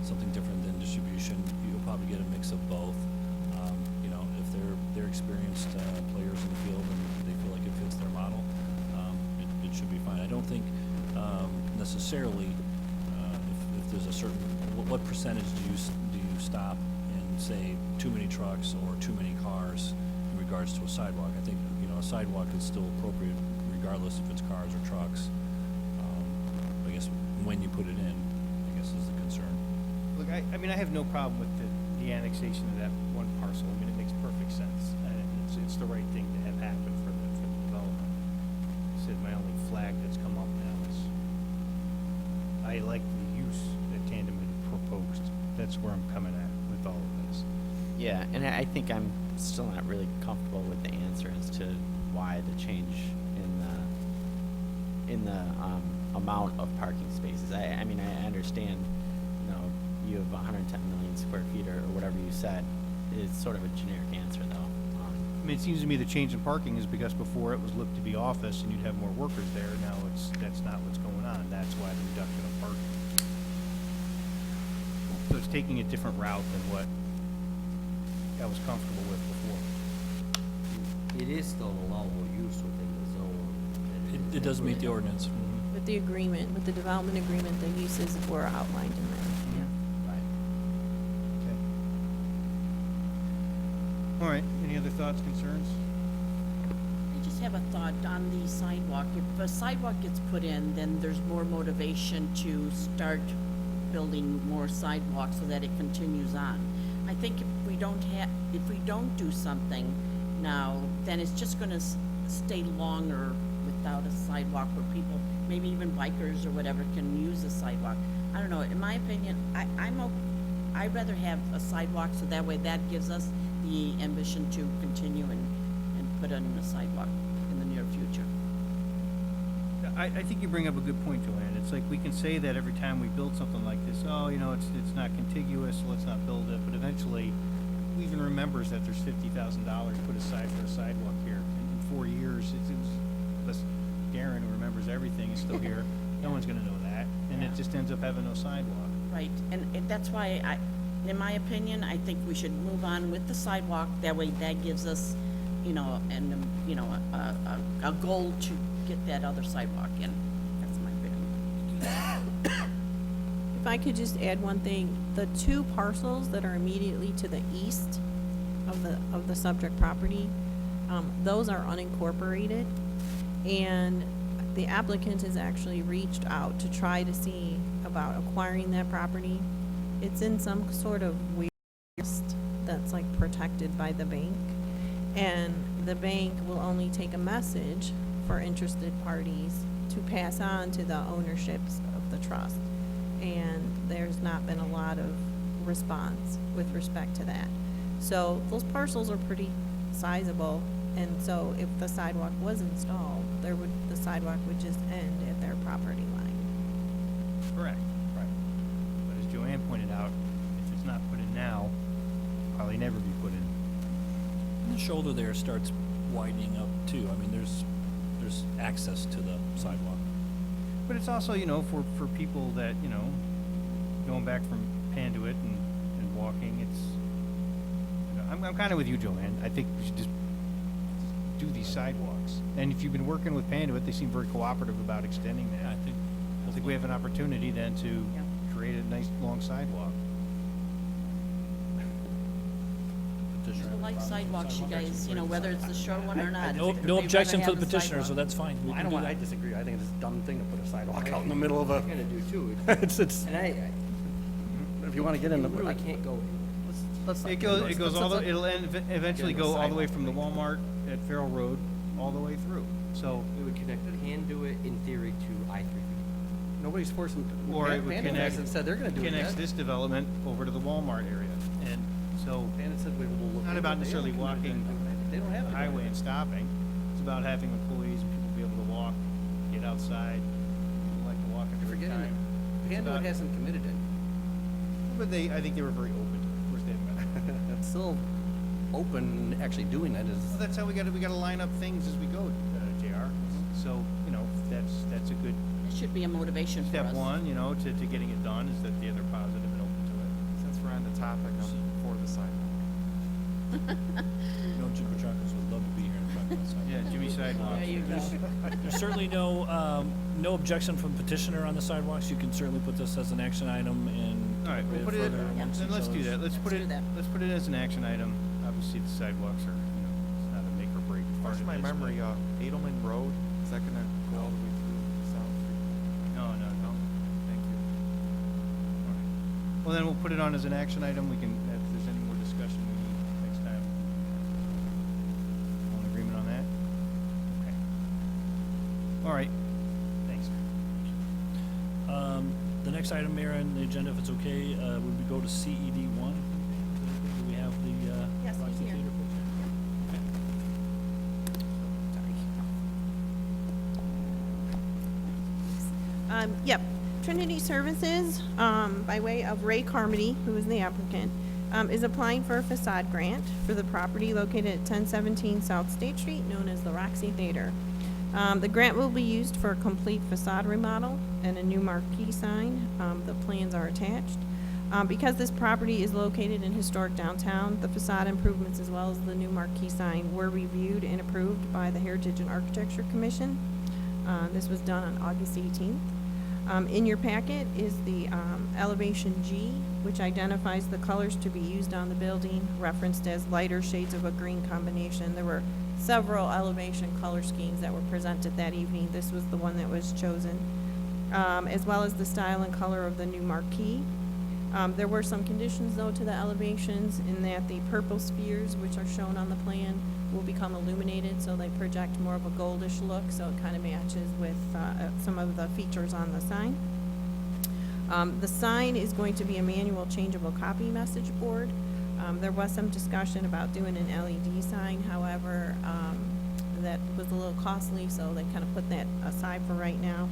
something different than distribution. You'll probably get a mix of both. If they're experienced players in the field and they feel like it fits their model, it should be fine. I don't think necessarily if there's a certain, what percentage do you stop and say too many trucks or too many cars in regards to a sidewalk? I think, a sidewalk is still appropriate regardless if it's cars or trucks. I guess when you put it in, I guess is the concern. Look, I mean, I have no problem with the annexation of that one parcel. I mean, it makes perfect sense. And it's the right thing to have happen for the development. I said my only flag that's come up now is, I like the use that Tandem had proposed. That's where I'm coming at with all of this. Yeah, and I think I'm still not really comfortable with the answer as to why the change in the amount of parking spaces. I mean, I understand, you have 110 million square feet or whatever you said. It's sort of a generic answer, though. I mean, it seems to me the change in parking is because before it was looked to be office and you'd have more workers there. Now that's not what's going on. That's why the reduction of parking. So it's taking a different route than what I was comfortable with before. It is still an allowable use within the zone. It does meet the ordinance. With the agreement, with the development agreement, the uses were outlined in there, yeah. Okay. All right, any other thoughts, concerns? I just have a thought on the sidewalk. If a sidewalk gets put in, then there's more motivation to start building more sidewalks so that it continues on. I think if we don't do something now, then it's just gonna stay longer without a sidewalk where people, maybe even bikers or whatever, can use a sidewalk. I don't know, in my opinion, I'd rather have a sidewalk so that way that gives us the ambition to continue and put in a sidewalk in the near future. I think you bring up a good point, Joanne. It's like, we can say that every time we build something like this, oh, you know, it's not contiguous, so let's not build it, but eventually, who even remembers that there's $50,000 put aside for a sidewalk here? In 4 years, unless Darren, who remembers everything, is still here, no one's gonna know that, and it just ends up having no sidewalk. Right, and that's why in my opinion, I think we should move on with the sidewalk. That way, that gives us, you know, a goal to get that other sidewalk in. That's my opinion. If I could just add one thing, the two parcels that are immediately to the east of the subject property, those are unincorporated, and the applicant has actually reached out to try to see about acquiring that property. It's in some sort of weird list that's like protected by the bank, and the bank will only take a message for interested parties to pass on to the ownerships of the trust. And there's not been a lot of response with respect to that. So those parcels are pretty sizable, and so if the sidewalk was installed, the sidewalk would just end at their property line. Correct, right. But as Joanne pointed out, if it's not put in now, probably never be put in. And the shoulder there starts widening up too. I mean, there's access to the sidewalk. But it's also, you know, for people that, you know, going back from Panduit and walking, it's, you know, I'm kind of with you, Joanne. I think we should just do these sidewalks. And if you've been working with Panduit, they seem very cooperative about extending that. I think we have an opportunity then to create a nice long sidewalk. People like sidewalks, you guys, you know, whether it's the short one or not. No They'd objection rather for the have the petitioner, so sidewalk. that's fine. We can do that. I disagree. I think it's a dumb thing to put a sidewalk out in the middle of a. I'm gonna do too. It's, And If you want to get in the, I can't go. let's not It get into goes, it. it goes Let's- all the, let's- it'll eventually Get in the go all the way sidewalk from the thing. Walmart at Farrell Road, all the way through. So, It would connect Panduit in theory to I-350. Nobody's forcing. or it would Bandit connect, hasn't said they're going to do it connects yet. this development over to the Walmart area. And so, Bandit said we will look. not into about it. They necessarily don't commit walking to it. They don't have the to. highway and stopping. It's about having employees and people be able to walk, get outside. People like to walk at You're different forgetting time. it. It's Panduit about- hasn't committed it. But I think they were very open to it. Of course, they haven't. It's still open, actually doing that is. Well, that's how we gotta line up things as we go, JR. So, you know, that's a good It should be a motivation for us. step one, you know, to getting it done, is that they're positive and open to it. Since we're on the topic, I'm for the sidewalk. You know, Jim Petracas would love to be here and talk about sidewalks. Yeah, Jimmy sidewalk. There you go. There's certainly no objection from petitioner on the sidewalks. You can certainly put this as an action item and. All right, we'll put it, further amongst then each let's do other's- that. Let's put it, do that. let's put it as an action item. Obviously, the sidewalks are, you know, it's not a make or break part Refresh of my this, but- memory, Edelman Road, is that gonna go all the way through South Street? No, Thank you. all right. Well, then we'll put it on as an action item. We can, if there's any more discussion we need next time. All in agreement on that? Okay. All right. Thanks. The next item, Mayor, on the agenda, if it's okay, would we go to CED 1? Do we have the? Yes, he's Roxy here. Theater folks Yep, Trinity Services, by way of Ray Carmody, who is the applicant, is applying for a facade grant for the property located at 1017 South State Street, known as the Roxy Theater. The grant will be used for a complete facade remodel and a new marquee sign. The plans are attached. Because this property is located in historic downtown, the facade improvements as well as the new marquee sign were reviewed and approved by the Heritage and Architecture Commission. This was done on August 18th. In your packet is the elevation G, which identifies the colors to be used on the building, referenced as lighter shades of a green combination. There were several elevation color schemes that were presented that evening. This was the one that was chosen. as well as the style and color of the new marquee. There were some conditions, though, to the elevations in that the purple spheres, which are shown on the plan, will become illuminated, so they project more of a goldish look, so it kind of matches with some of the features on the sign. The sign is going to be a manual changeable copy message board. There was some discussion about doing an LED sign, however, that was a little costly, so they kind of put that aside for right now.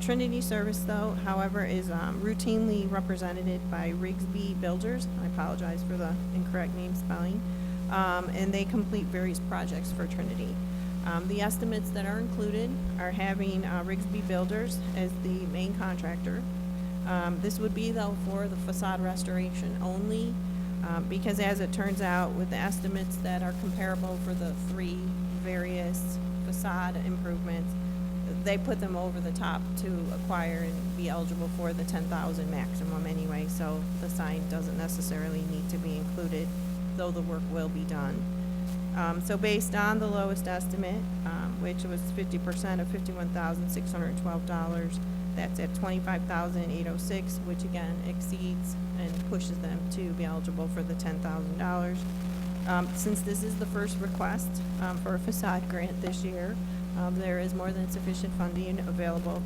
Trinity Service, though, however, is routinely represented by Rigsby Builders. I apologize for the incorrect name spelling. And they complete various projects for Trinity. The estimates that are included are having Rigsby Builders as the main contractor. This would be, though, for the facade restoration only, because as it turns out, with the estimates that are comparable for the three various facade improvements, they put them over the top to acquire and be eligible for the 10,000 maximum anyway, so the sign doesn't necessarily need to be included, though the work will be done. So based on the lowest estimate, which was 50% of $51,612, that's at $25,806, which again exceeds and pushes them to be eligible for the $10,000. Since this is the first request for a facade grant this year, there is more than sufficient funding available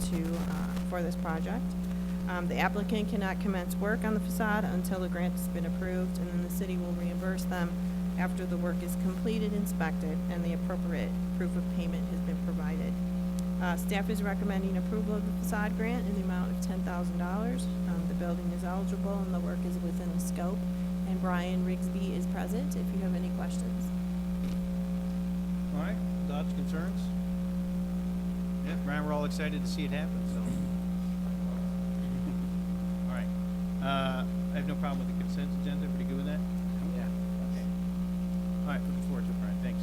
for this project. The applicant cannot commence work on the facade until the grant has been approved, and then the city will reimburse them after the work is completed, inspected, and the appropriate proof of payment has been provided. Staff is recommending approval of the facade grant in the amount of $10,000. The building is eligible and the work is within the scope, and Brian Rigsby is present if you have any questions. All right, thoughts, concerns? Yeah, Brian, we're all excited to see it happen, so. All right. I have no problem with the consent agenda. Everybody good with that? Yeah. Okay. All right, looking forward to it, Brian. Thanks.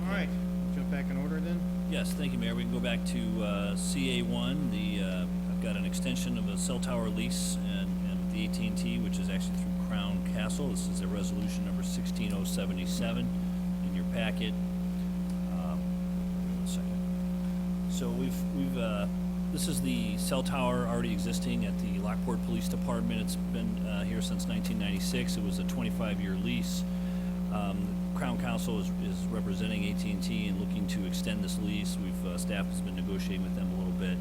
All right, jump back in order then? Yes, thank you, Mayor. We can go back to CA1. I've got an extension of a cell tower lease and the AT&T, which is actually through Crown Castle. This is a resolution number 16077 in your packet. One second. So this is the cell tower already existing at the Lockport Police Department. It's been here since 1996. It was a 25-year lease. Crown Council is representing AT&T and looking to extend this lease. Staff has been negotiating with them a little bit.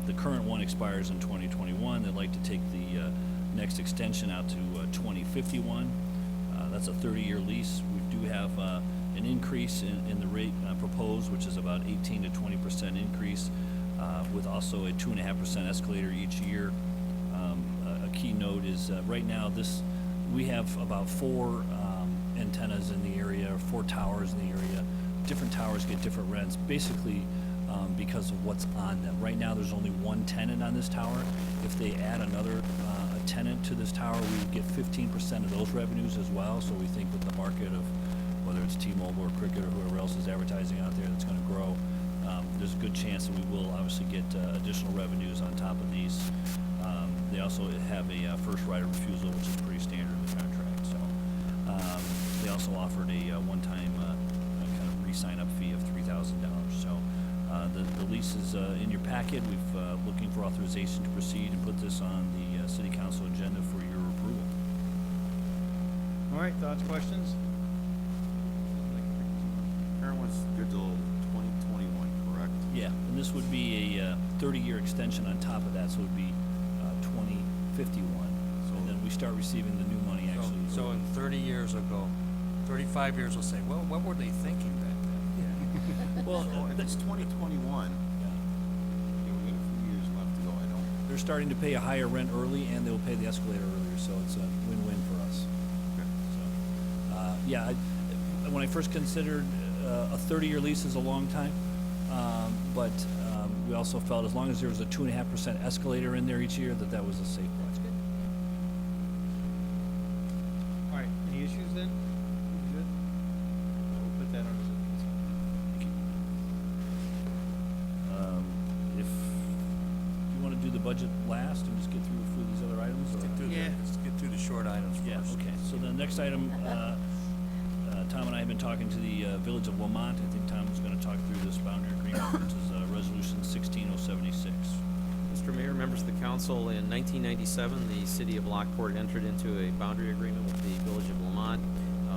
The current one expires in 2021. They'd like to take the next extension out to 2051. That's a 30-year lease. We do have an increase in the rate proposed, which is about 18 to 20% increase, with also a 2.5% escalator each year. A key note is right now we have about 4 antennas in the area, or 4 towers in the area. Different towers get different rents, basically because of what's on them. Right now, there's only 1 tenant on this tower. If they add another a tenant to this tower, we would get 15% of those revenues as well. So we think with the market of whether it's T-Mobile or Cricket or whoever else is advertising out there that's going to grow, there's a good chance that we will obviously get additional revenues on top of these. They also have a first right of refusal, which is pretty standard in the contract. So they also offered a one-time kind of re-sign-up fee of $3,000. So the lease is in your packet. We've looking for authorization to proceed and put this on the City Council agenda for your approval. All right, thoughts, questions? Current one's good till 2021, correct? Yeah, and this would be a 30-year extension on top of that, so it would be 2051. And then we start receiving the new money actually. So in 30 years ago, 35 years, we'll say, well, what were they thinking back then? Well, So if it's 2021, we got a few years left to go, I know. they're starting to pay a higher rent early, and they'll pay the escalator earlier, so it's a win-win for us. So, when I first considered a 30-year lease is a long time, but we also felt as long as there was a 2.5% escalator in there each year, that was a safe project. All right, any issues then? Good? We'll put that on as a consent. Thank you. If you want to do the budget last and just get through a few of these other items, or? Let's get through the short items first. Yeah, okay. So the next item, Tom and I have been talking to the Village of Lamont. I think Tom was going to talk through this boundary agreement, which is Resolution 16076. Mr. Mayor, members of the council, in 1997, the city of Lockport entered into a boundary agreement with the Village of Lamont.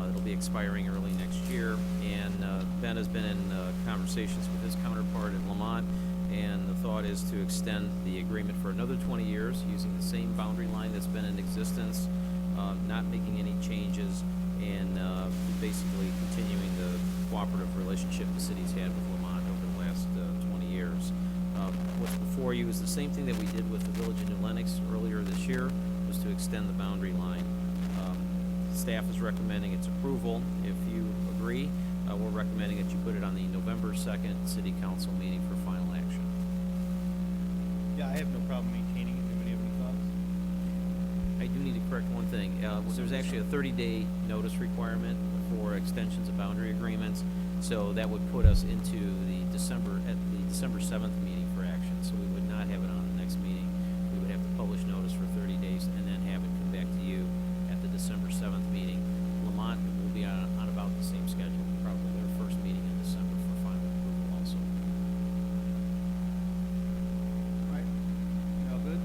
It'll be expiring early next year, and Ben has been in conversations with his counterpart at Lamont, and the thought is to extend the agreement for another 20 years using the same boundary line that's been in existence, not making any changes, and basically continuing the cooperative relationship the city's had with Lamont over the last 20 years. What's before you is the same thing that we did with the Village of New Lenox earlier this year, was to extend the boundary line. Staff is recommending its approval. If you agree, we're recommending that you put it on the November 2nd City Council meeting for final action. Yeah, I have no problem maintaining it. Anybody have any thoughts? I do need to correct one thing. There's actually a 30-day notice requirement for extensions of boundary agreements, so that would put us into the December 7th meeting for action. So we would not have it on the next meeting. We would have to publish notice for 30 days and then have it come back to you at the December 7th meeting. Lamont will be on about the same schedule, probably their first meeting in December for final approval also. All right. You all good?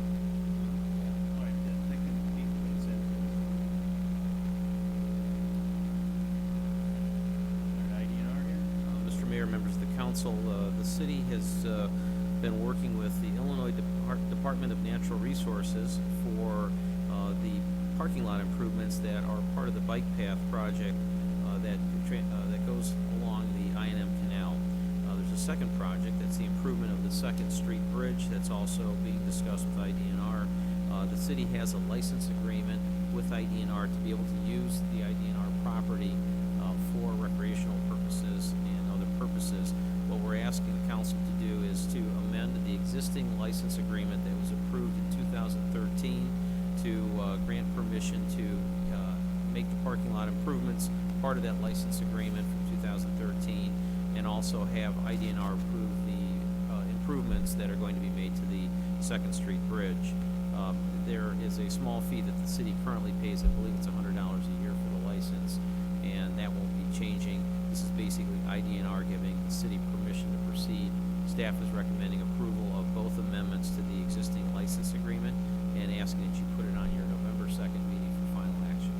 All right, then, thank you. Keith, what is it? Our IDNR here? Mr. Mayor, members of the council, the city has been working with the Illinois Department of Natural Resources for the parking lot improvements that are part of the bike path project that goes along the I&M Canal. There's a second project, that's the improvement of the 2nd Street Bridge, that's also being discussed with IDNR. The city has a license agreement with IDNR to be able to use the IDNR property for recreational purposes and other purposes. What we're asking the council to do is to amend the existing license agreement that was approved in 2013 to grant permission to make the parking lot improvements part of that license agreement from 2013, and also have IDNR approve the improvements that are going to be made to the 2nd Street Bridge. There is a small fee that the city currently pays. I believe it's $100 a year for the license, and that won't be changing. This is basically IDNR giving the city permission to proceed. Staff is recommending approval of both amendments to the existing license agreement and asking that you put it on your November 2nd meeting for final action.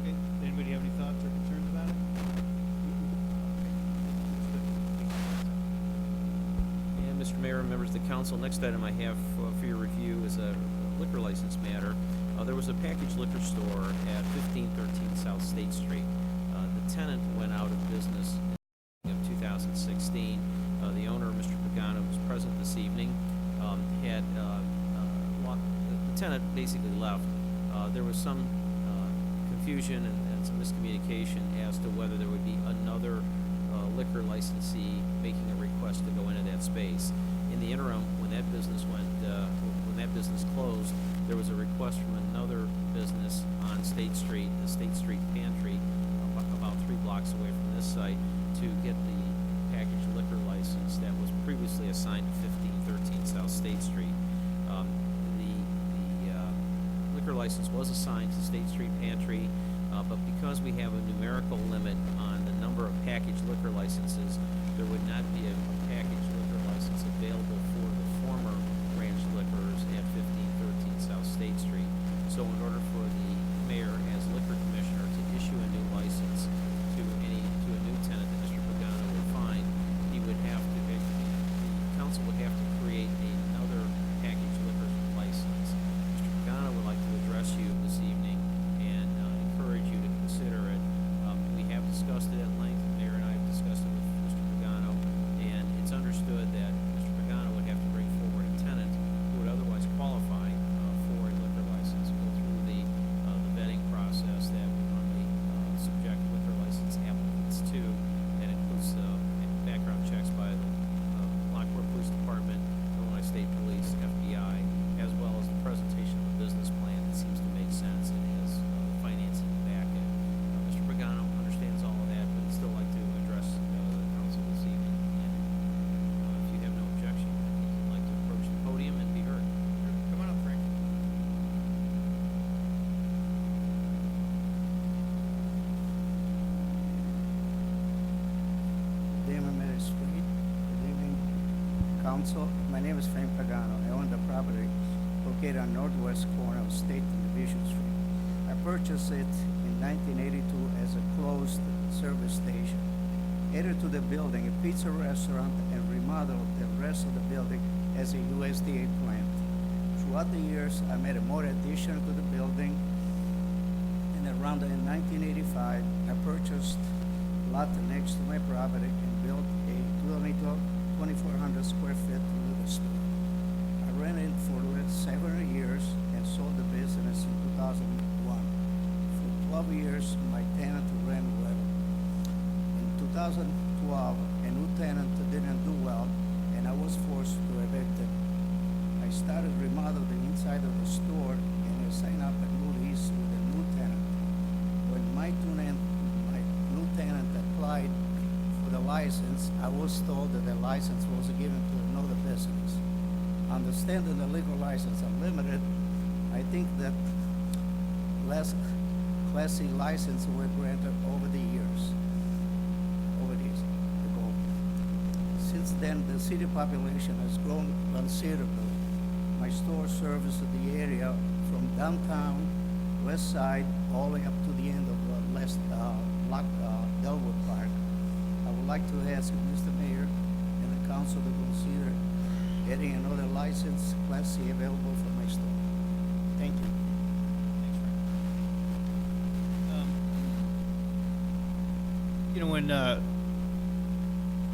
Okay, anybody have any thoughts or concerns about it? And Mr. Mayor and members of the council, next item I have for your review is a liquor license matter. There was a packaged liquor store at 1513 South State Street. The tenant went out of business in 2016. The owner, Mr. Pagano, was present this evening. The tenant basically left. There was some confusion and some miscommunication as to whether there would be another liquor licensee making a request to go into that space. In the interim, when that business closed, there was a request from another business on State Street, the State Street Pantry, about 3 blocks away from this site, to get the packaged liquor license that was previously assigned to 1513 South State Street. The liquor license was assigned to State Street Pantry, but because we have a numerical limit on the number of packaged liquor licenses, there would not be a packaged liquor license available for the former Ranch Liquors at 1513 South State Street. So in order for the mayor, as liquor commissioner, to issue a new license to a new tenant that Mr. Pagano would find, the council would have to create another packaged liquor license. Mr. Pagano would like to address you this evening and encourage you to consider it. We have discussed it at length. The mayor and I have discussed it with Mr. Pagano, and Council. My name is Frank Pagano. I own the property located on northwest corner of State and Division Street. I purchased it in 1982 as a closed service station. Added to the building a pizza restaurant and remodeled the rest of the building as a USDA plant. Throughout the years, I made more addition to the building, and around in 1985, I purchased a lot next to my property and built a 2,400 square feet liquor store. I ran it for several years and sold the business in 2001. For 12 years, my tenant ran well. In 2012, a new tenant didn't do well, and I was forced to evict him. I started remodeling the inside of the store, and I signed up a new lease with a new tenant. When my new tenant applied for the license, I was told that the license was given to another business. Understanding the legal license are limited, I think that less Class C licenses were granted over the years. Since then, the city population has grown considerably. My store services the area from downtown, west side, all the way up to the end of Delwood Park. I would like to ask Mr. Mayor and the council to consider getting another license, Class C, available for my store. Thank you. You know, when, I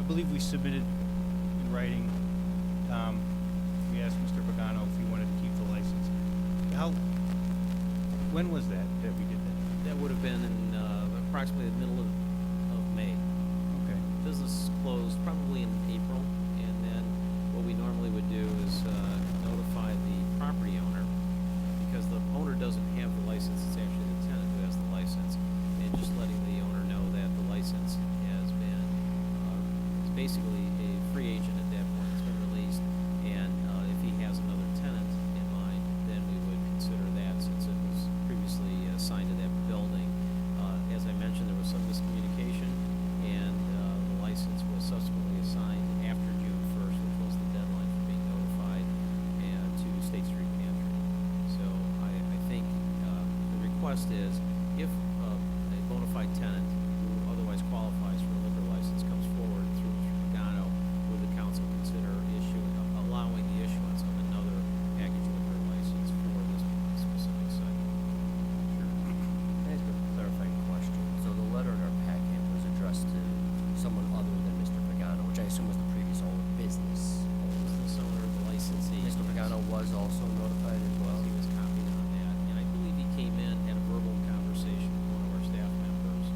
believe we submitted in writing, we asked Mr. Pagano if he wanted to keep the license. When was that we did that? That would have been in approximately the middle of May. Okay. Business closed probably in April, and then what we normally would do is notify the property owner, because the owner doesn't have the license, it's actually the tenant who has the license, and just letting the owner know that the license has been, is basically a free agent at that point, it's been released, and if he has another tenant in mind, then we would consider that, since it was previously assigned to that building. As I mentioned, there was some miscommunication, and the license was subsequently assigned after June 1st, which was the deadline for being notified, and to State Street Pantry. So I think the request is, if a bona fide tenant who otherwise qualifies for a liquor license comes forward through Mr. Pagano, would the council consider allowing the issuance of another package liquor license for this specific site? Can I ask a clarifying question? So the letter in our packet was addressed to someone other than Mr. Pagano, which I assume was the previous owner business. Business owner, the licensee. Mr. Pagano was also notified as well? He was copied on that, and I believe he came in, had a verbal conversation with one of our staff members,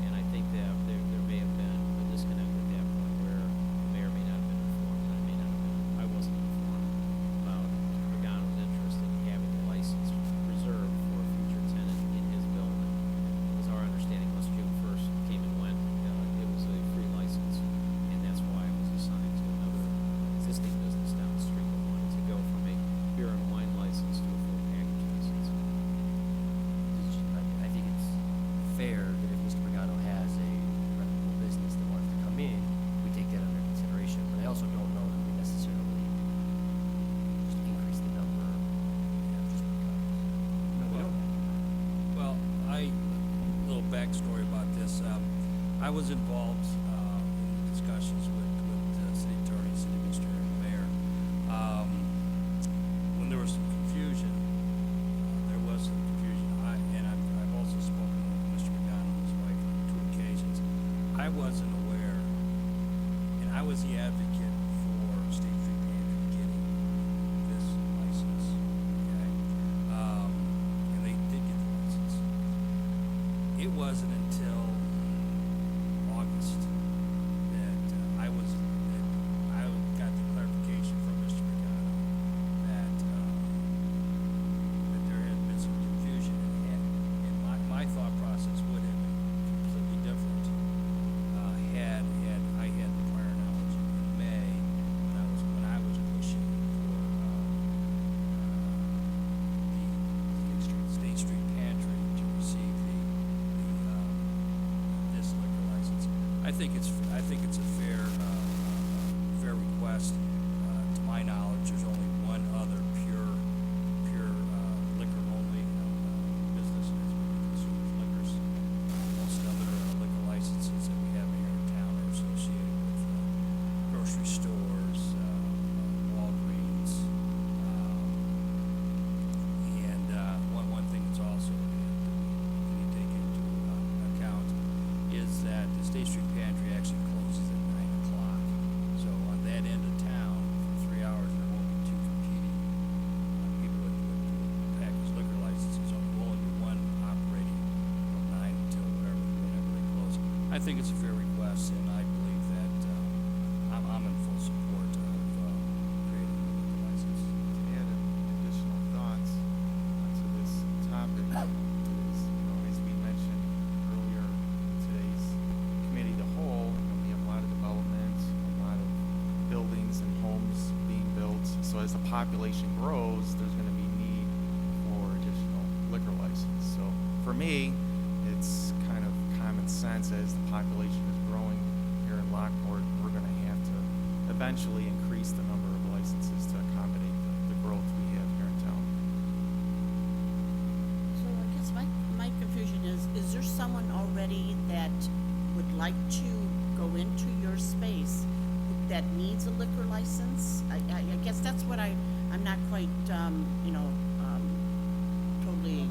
and I think that there may have been a disconnect at that point where the mayor may not have been informed, and I may not have been, I wasn't informed about Mr. Pagano's interest in having the license reserved for a future tenant in his building. It was our understanding, once June 1st came and went, it was a free license, and that's why it was assigned to another existing business down the street that wanted to go from a beer and wine license to a full package license. I think it's fair that if Mr. Pagano has a reputable business that wants to come in, we take that under consideration. But I also don't know that we necessarily just increase the number. Well, a little backstory about this. I was involved in discussions with city attorney, city administrator, and mayor. When there was some confusion, I've also spoken with Mr. Pagano and his wife on 2 occasions. I wasn't aware, and I was the advocate for State Street Pantry getting this license, okay? And they did get the license. It wasn't until August that I got the clarification from Mr. Pagano that there had been some confusion, and my thought process would have been completely different had I had the prior knowledge. And the think it's a fair request, and I believe that I'm in full support of creating a liquor license. To add additional thoughts to this topic is, as we mentioned earlier in today's committee, the whole, we have a lot of development, a lot of buildings and homes being built. So as the population grows, there's going to be need for additional liquor license. So for me, it's kind of common sense as the population is growing here in Lockport, we're going to have to eventually increase the number of licenses to accommodate the growth we have here in town. So I guess my confusion is there someone already that would like to go into your space that needs a liquor license? I guess that's what I'm not quite, totally.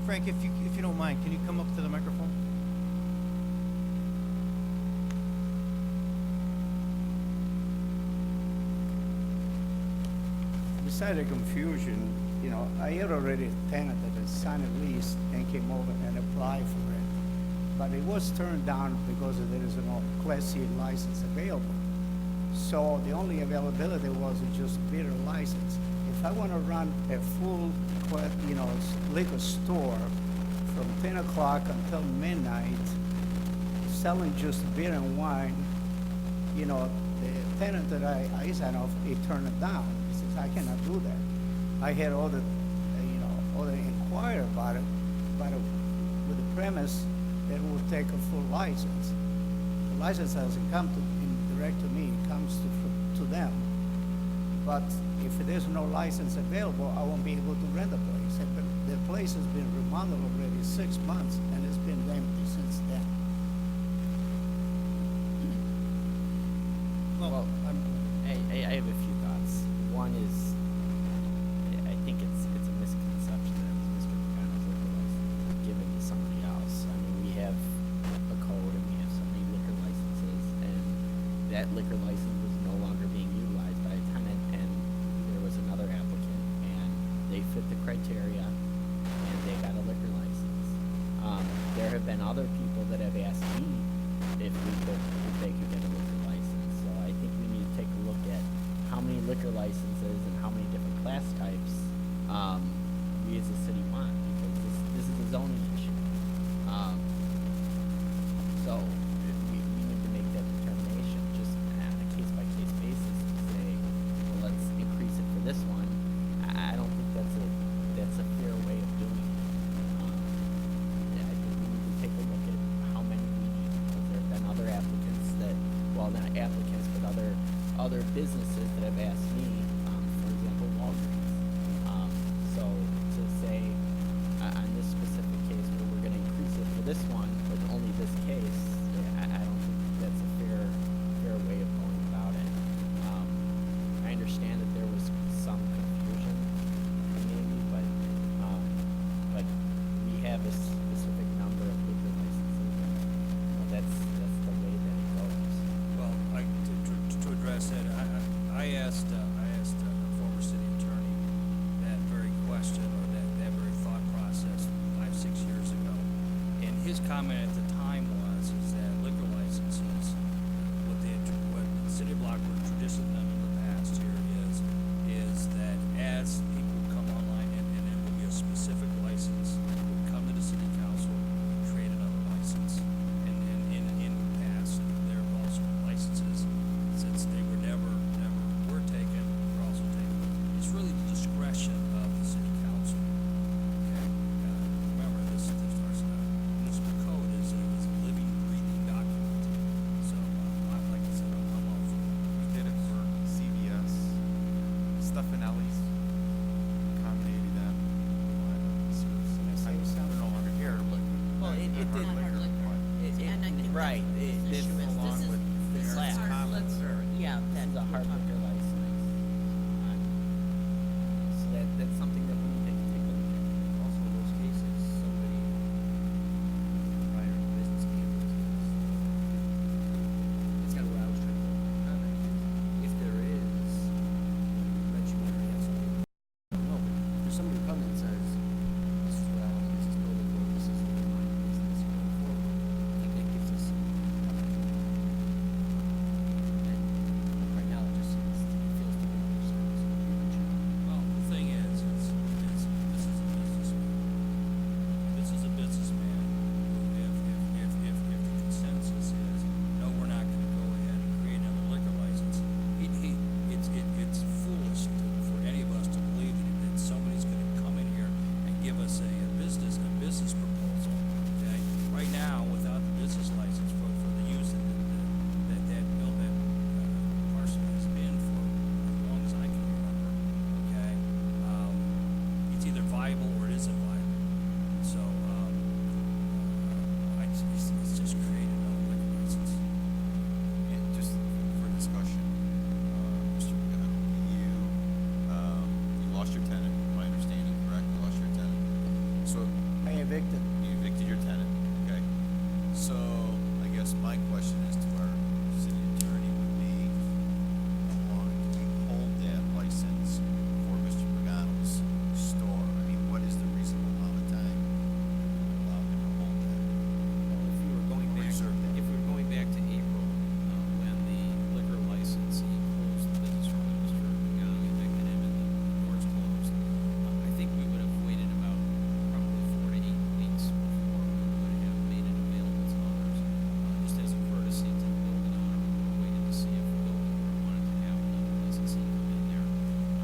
Frank, if you don't mind, can you come up to the microphone? Beside the confusion, I had already a tenant that had signed a lease and came over and applied for it. But it was turned down because there is no Class C license available. So the only availability was just beer license. If I want to run a full, liquor store from 10 o'clock until midnight, selling just beer and wine, the tenant that I signed off, he turned it down. He says, I cannot do that. I had all the inquire about it, but with the premise that it would take a full license. The license doesn't come direct to me, it comes to them. But if there's no license available, I won't be able to rent the place. The place has been remodeled already 6 months, and it's been empty since then. Well, I have a few thoughts. One is, I think it's a misconception that Mr. Pagano's liquor license is given to somebody else. I mean, we have a code and we have so many liquor licenses, and that liquor license was no longer being utilized by a tenant, and there was another applicant, and they fit the criteria, and they got a liquor license. There have been other people that have asked me if they could get a liquor license. So I think we need to take a look at how many liquor licenses and how many different class types we as a city want, because this is a zoning issue. So we need to make that determination just on a case-by-case basis to say, well, let's increase it for this one. I don't think that's a fair way of doing it. I think we need to take a look at how many we need, because there have been other applicants that, well, not applicants, but other businesses that have asked me, for example, Walgreens. So to say on this specific case, well, we're going to increase it for this one, but only this case, I don't think that's a fair way of going about it. I understand that there was some confusion, maybe, but we have a specific number of liquor licenses, and that's the way that it goes. Well, to address that, I asked the former city attorney that very question, or that very thought process 5-6 years ago. And his comment at the time is that liquor licenses, what the city of Lockport traditionally done in the past here is that as people come online, and there will be a specific license, would come to the city council, create another license. And in the past, there have also been licenses, since they were never were taken, were also taken. It's really the discretion of the city council. Okay? Remember, this municipal code is a living, breathing document. So, like I said, I'm all for it. We did it for CVS, Stefanelli's, accommodated them. They're no longer here, but. Well, it did. And I think Right, that's the this issue is along this is, with this is class our comments liquor, yeah, that. This is a hard liquor license. So that's something that we need to take a look at. Also, in those cases, somebody prior to business campus, it's kind of where I was trying to go. If there is, that you want to have something evicted. You evicted your tenant, okay? So, I guess my question is to our city attorney would be, how long do we hold that license for Mr. Pagano's store? I mean, what is the reasonable amount of time allow him to hold that? If we were going back, Reserve that. if we were going back to April, when the liquor licensee closed the business from Mr. Pagano, evicted him and the doors closed, I think we would have waited about probably 4 to 8 weeks before we would have made it available to others. Just as a courtesy to the building owner, we waited to see if the building owner wanted to have another licensee come in there.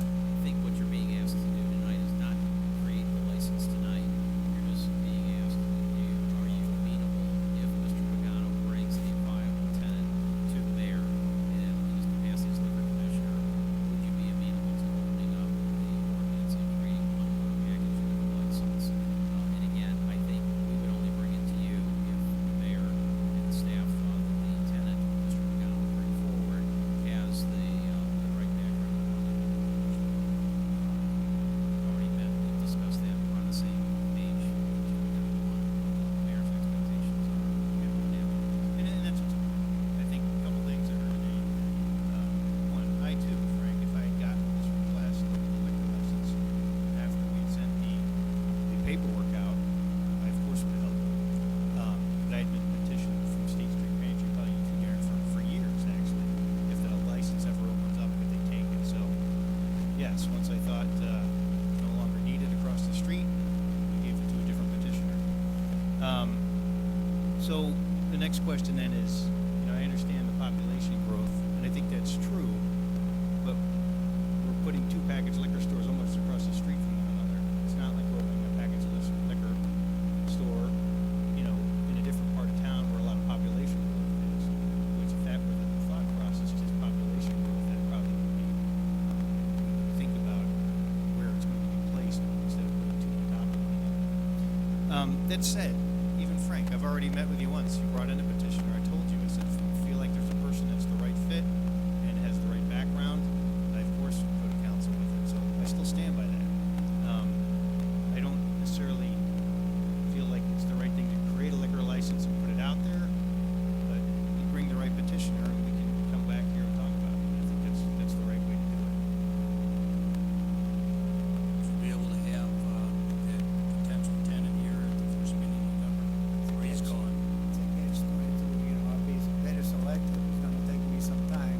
I think what you're being asked to do tonight is not create the license tonight. You're just being asked, are you amenable if Mr. Pagano brings a viable tenant to the mayor in his capacity as liquor commissioner? Would you be amenable to opening up the ordinance and creating one more package liquor license? And again, I think we would only bring it to you if the mayor and the staff thought that the tenant Mr. Pagano would bring forward has the right background. Already met, we've discussed that, we're on the same page. The mayor's expectations are, we have one now. And that's, I think, a couple things that are today. One, I too, Frank, if I had gotten this request of the liquor license after we had sent the paperwork out, I of course would have helped them. But I had been petitioned from State Street Pantry, probably you two, Darren, for years, actually. If the license ever opens up, could they take it? So, yes, once I thought, no longer needed across the street, we gave it to a different petitioner. So the next question then is, I understand the population growth, and I think that's true, but we're putting two package liquor stores almost across the street from one another. It's not like we're opening a package liquor store, in a different part of town where a lot of population growth is. Which if that were the thought process, just population growth, that probably would be, think about where it's going to be placed instead of putting two on top of one another. That said, even Frank, I've already met with you once. You brought in a petitioner. I told you, I said, if you feel like there's a person that's the right fit and has the right background, I of course would go to council with it. So I still stand by that. I don't necessarily feel like it's the right thing to create a liquor license and put it out there, but you bring the right petitioner and we can come back here and talk about it. I think that's the right way to do it. Should be able to have that potential tenant here at the first meeting in November, where he's going. It's a catch 22, I'll be very selective, it's gonna take me some time.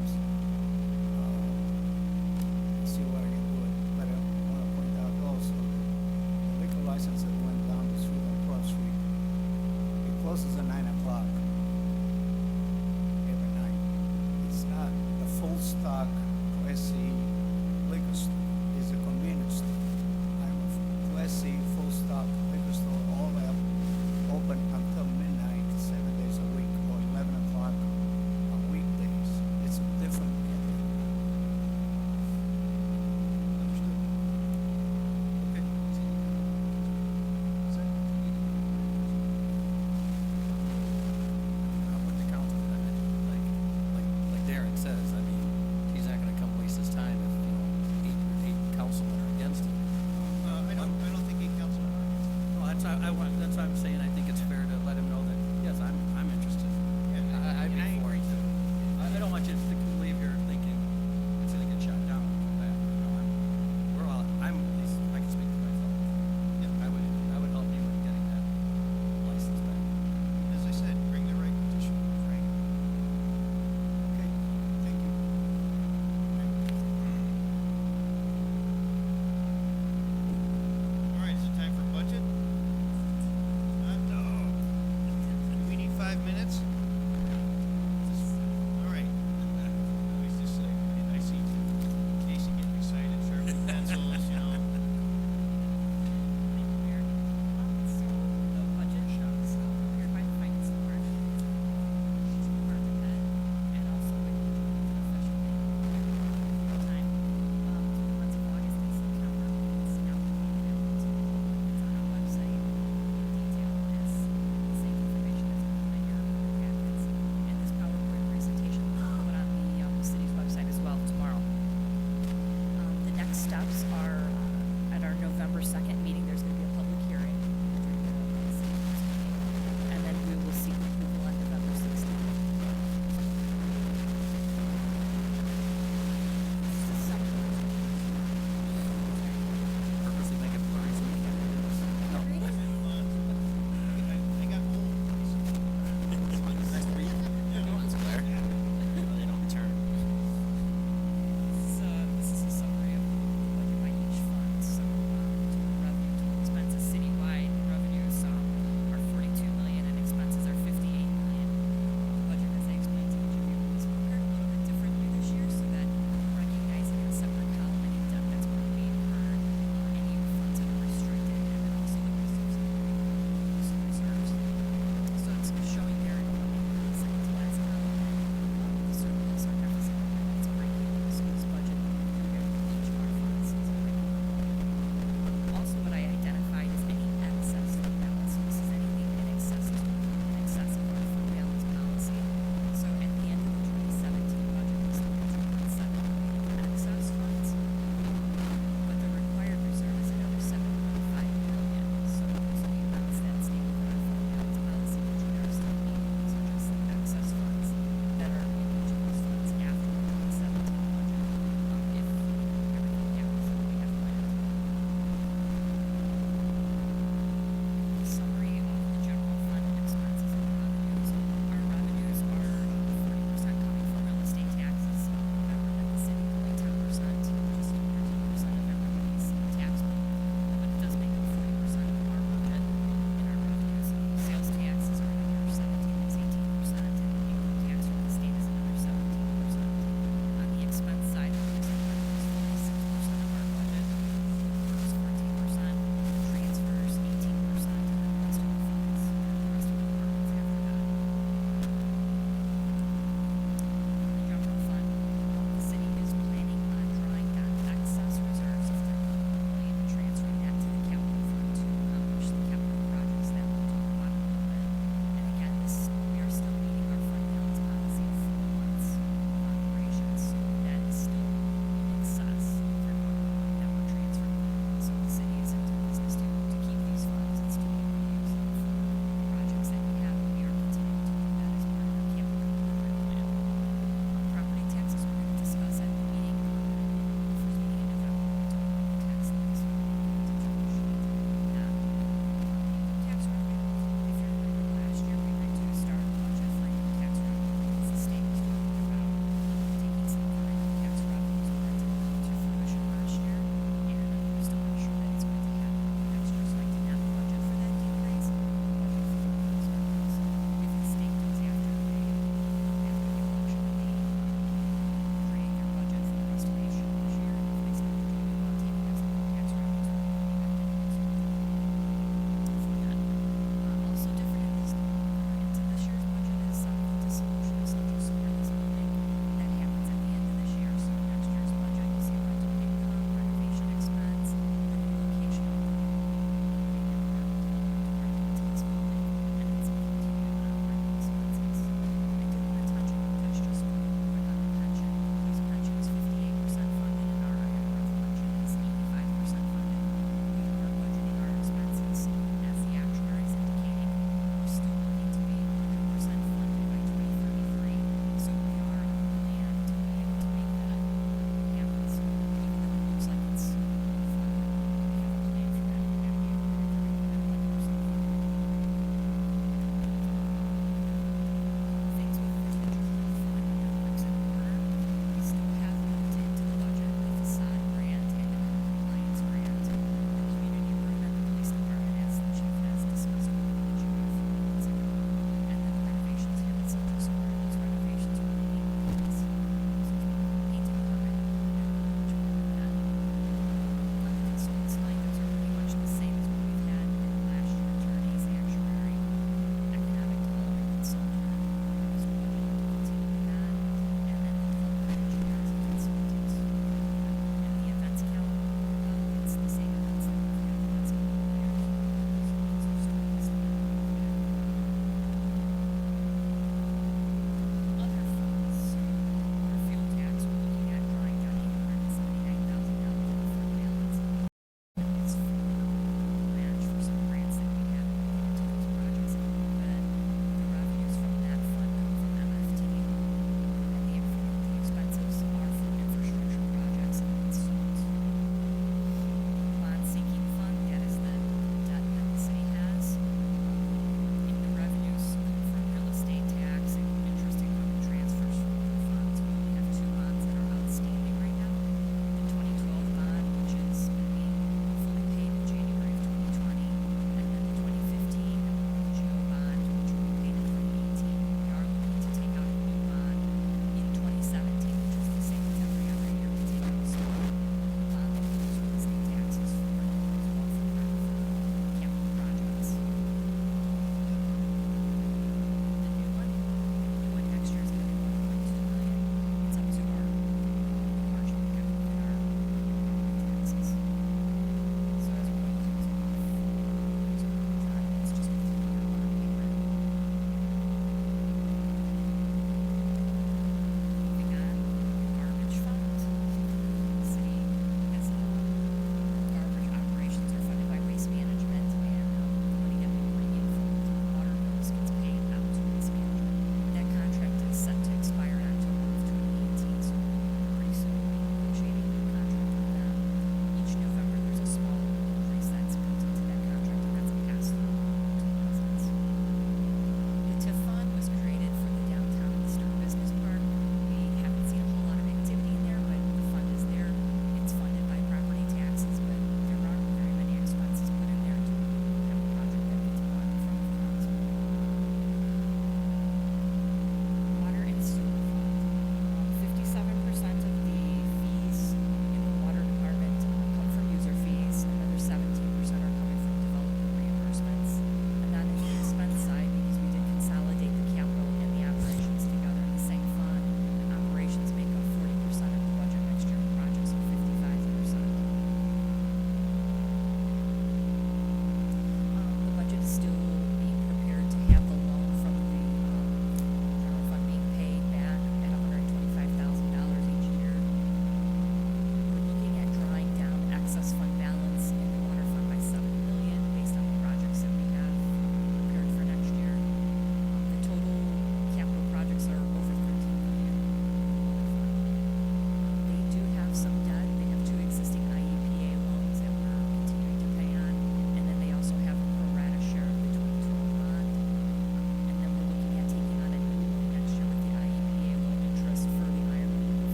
See what I can do, but I wanna point out also, the liquor license that went down the street on Cross Street, it closes at 9 o'clock every night. It's not a full stock Class C liquor store, it's a convenience store. I'm a Class C full stock liquor store, all up, open until midnight, 7 days a week, or 11 o'clock on weekdays. It's a different area. Understood. Okay. I'm with the council, like Darren says, I mean, he's not gonna come waste his time if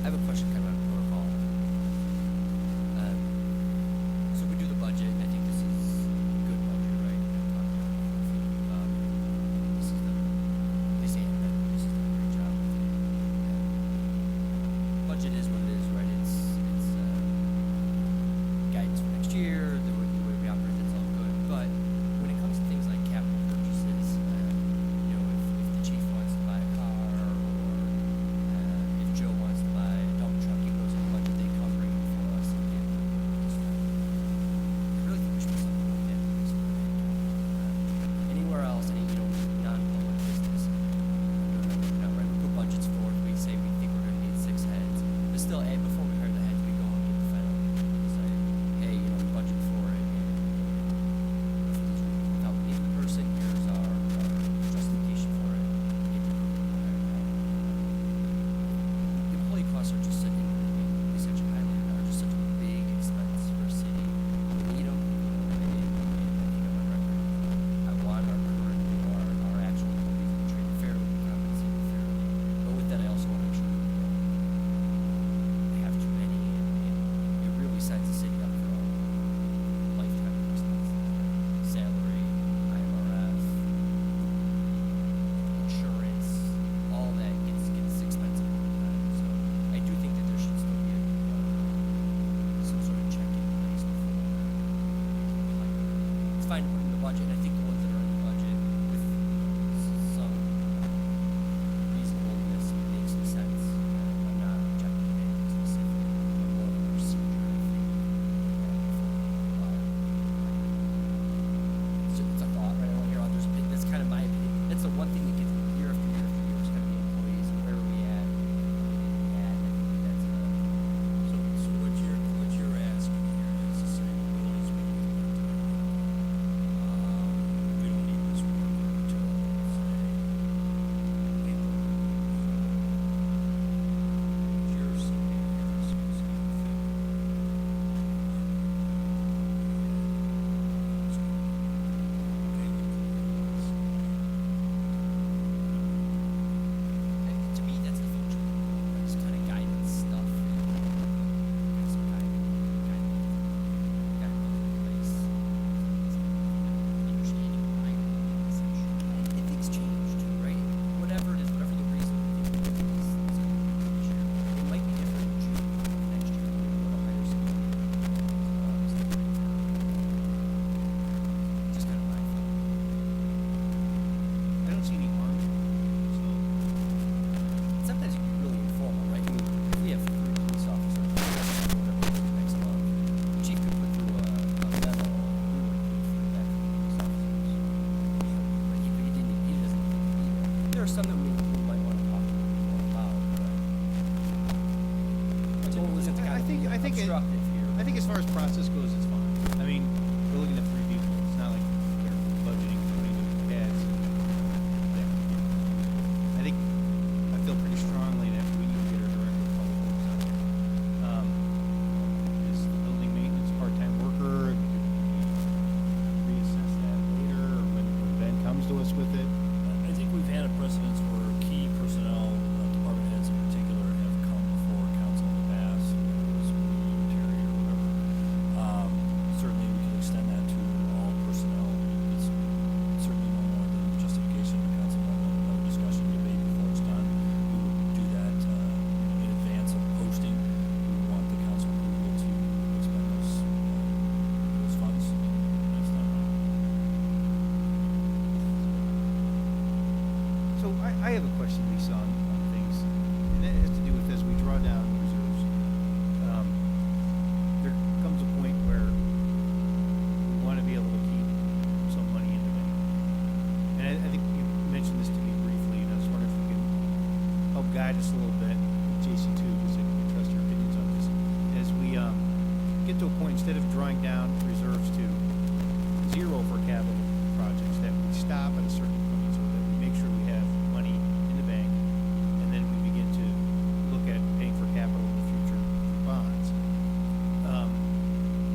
I have a question kind of on protocol. So we do the budget, and I think this is a good budget, right? This is the, they say that this is a great job. Budget is what it is, right? It's guidance for next year, the way we operate, that's all good. But when it comes to things like capital purchases, you know, if the chief wants to buy a car, or if Joe wants to buy a dump truck, it goes in the budget, they come bring it for us. And we have to spend. I really think we should do something like that. Anywhere else, any, you know, non-public business, you know, right, we put budgets forward, we say we think we're gonna need 6 heads, but still, before we hire the heads, we go and get the final, say, hey, you know, we budget for it, and without needing the person, here's our justification for it, get the approval, we'll hire that. Employee costs are just sitting, they said you highlighted, are just such a big expense for a city. We need them, and I think I'm on record. I want our current, our actual employees to be treated fairly, be compensated fairly. But with that, I also want to make sure that we don't have too many, and it really sets the city up for a lifetime of expenses. Salary, IMRF, insurance, all that gets expensive over time. So I do think that there should still be some sort of check in place before. It's fine to put in the budget, and I think the ones that are in the budget with some reasonableness make some sense. I'm not objecting to anything specific, but more of a procedure, I think. It's a thought, right? I want to hear others' opinion. That's kind of my opinion. It's the one thing that gets me year after year after year is kind of the employees and where are we at, and I think that's So what you're asking here is to say, well, as we don't need this worker until, say, April. You're saying here is to me, that's the future. It's kind of guidance stuff and some guidance in place. Understanding behind it, essentially. And things change too, right? Whatever it is, whatever the reason we think it is this year, it might be different in June of next year when we go to hire someone. Just kind of my thought. I don't see any harm in it, so. Sometimes it can be really informal, right? I mean, if we have 3 police officers, whatever, next month, the chief could put through a memo, we would pay for that for police officers. But he doesn't need to be there. There are some that we might want to talk to more about, but my goal isn't to kind of be obstructive here. I think as far as process goes, it's fine. I mean, we're looking at 3 people, it's not like they're budgeting for any ads. I think, I feel pretty strongly that we need to get our director of public works out there. Is the building maintenance part-time worker, and we reassess that later, or when Ben comes to us with it? I think we've had a precedence where key personnel, department heads in particular, have come before council in the past, whether it was military or whatever. Certainly, we can extend that to all personnel. It's certainly no more than justification the council will have another discussion debate before it's done. We would do that in advance of posting. We would want the council approval to expend those funds. That's not So I have a question, Lisa, on things, and that has to do with as we draw down reserves. There comes a point where we want to be able to keep some money in the bank. And I think you mentioned this to me briefly, and I was wondering if you could help guide us a little bit, Jason too, because I can trust your opinions on this. As we get to a point, instead of drawing down reserves to 0 for capital projects, that we stop at a certain point so that we make sure we have money in the bank, and then we begin to look at paying for capital in the future through bonds.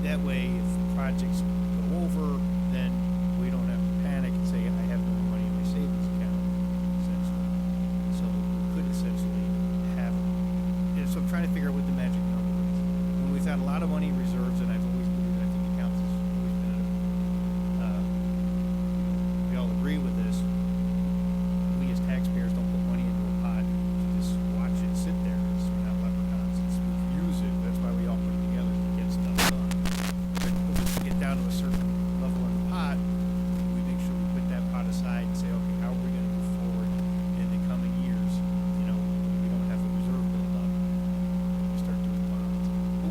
That way, if projects go over, then we don't have to panic and say, I have no more money in my savings account, essentially. So we could essentially have, so I'm trying to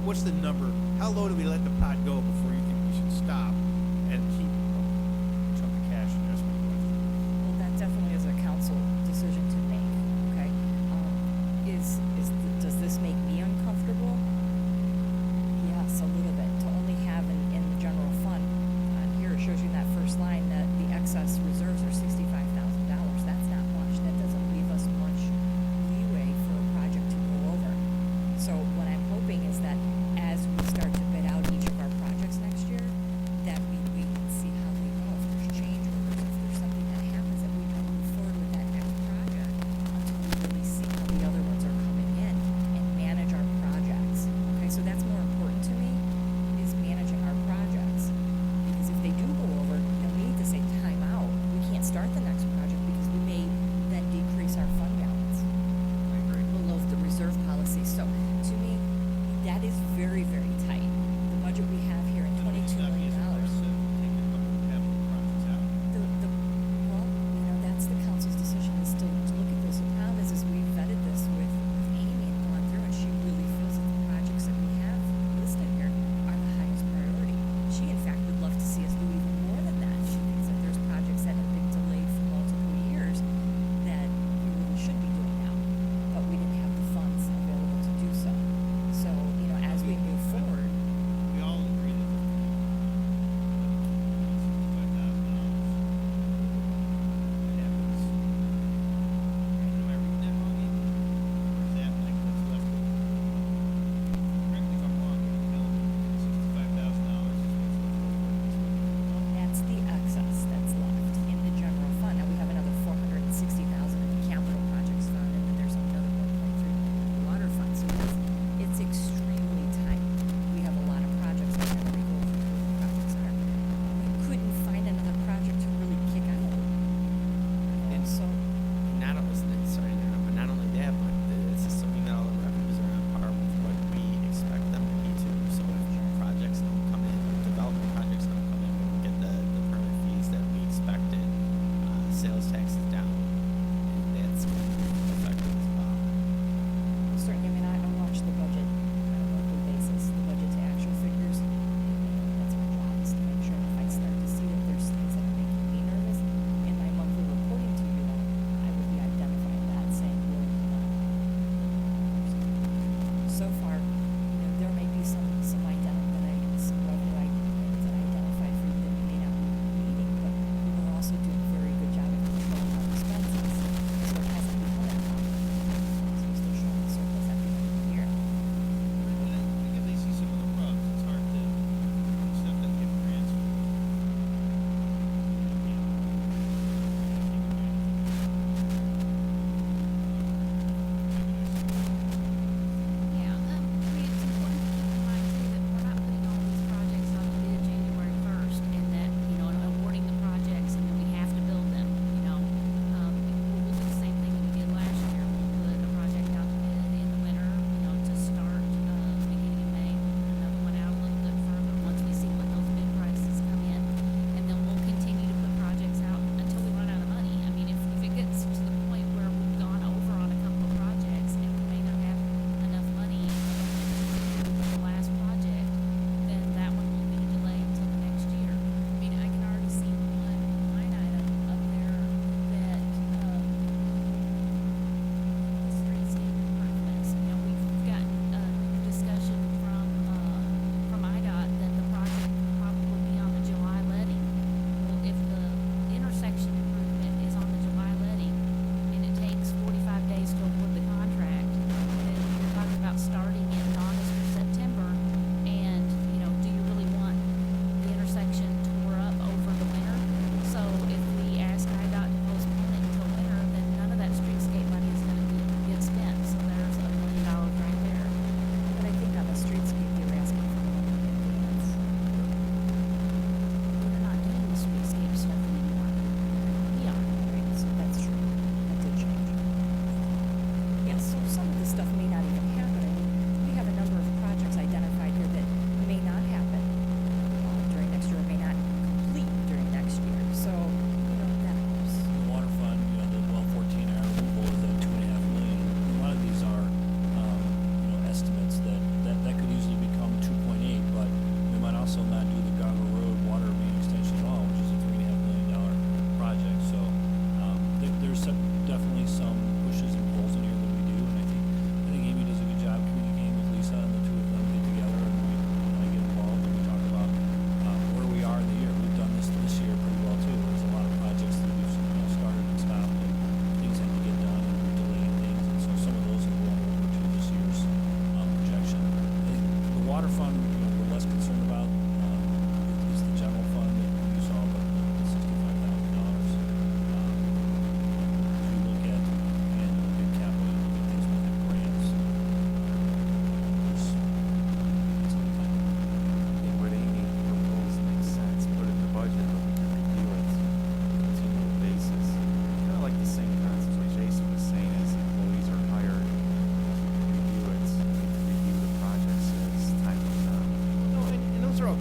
what's the number? How low do we let the pot go before you think we should stop and keep a chunk of cash in there? That's my question. Well, that definitely is a council decision to make, okay? Does this make me uncomfortable? Yes, a little bit, to only have in the general fund. Here, it shows you in that first line that the excess reserves are $65,000. That's not much. That doesn't leave us much leeway for a project to go over. So what I'm hoping is that as we start to bid out each of our projects next year, that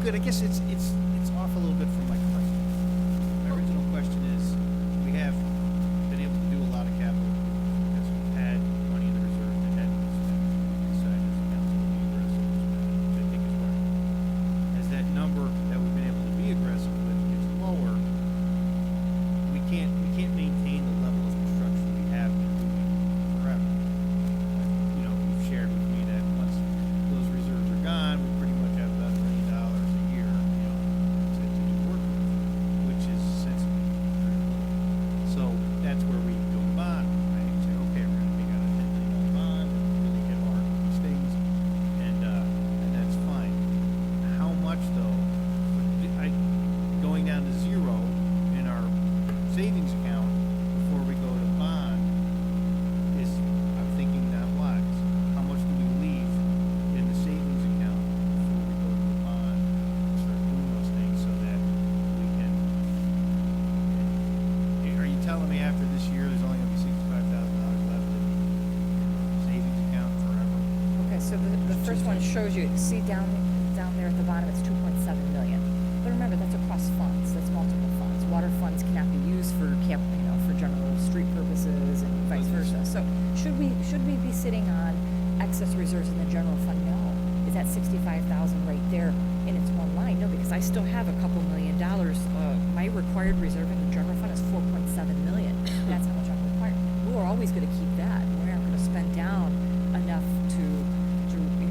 good, I guess it's off a little bit from my question. My original question is, we have been able to do a lot of capital because we've had money in the reserve that hadn't been spent. We decided as a council to be aggressive with spending, which I think is right. As that number that we've been able to be aggressive with gets lower, we can't maintain the level of construction we have been doing forever. You know, you've shared with me that once those reserves are gone, we pretty much have about $1 million a year, you know, to do work with, which is sensibly very little. So that's where we go to bond, right? And say, okay, we're gonna take out a $10 million bond and really hit hard with these things, and that's fine. How much though? Going down to zero in our savings account before we go to bond is, I'm thinking, not wise. How much do we leave in the savings account before we go to the bond and start doing those things so that we can? Are you telling me after this year there's only gonna be $65,000 left in the savings account forever? Okay, so the first one shows you, see down there at the bottom, it's 2.7 million. But remember, that's across funds, that's multiple funds. Water funds cannot be used for for general street purposes and vice versa. So should we be sitting on excess reserves in the general fund? No. Is that 65,000 right there in its one line? No, because I still have a couple $1 million. My required reserve in the general fund is 4.7 million. That's how much I'm required. We're always gonna keep that. We're not gonna spend down enough to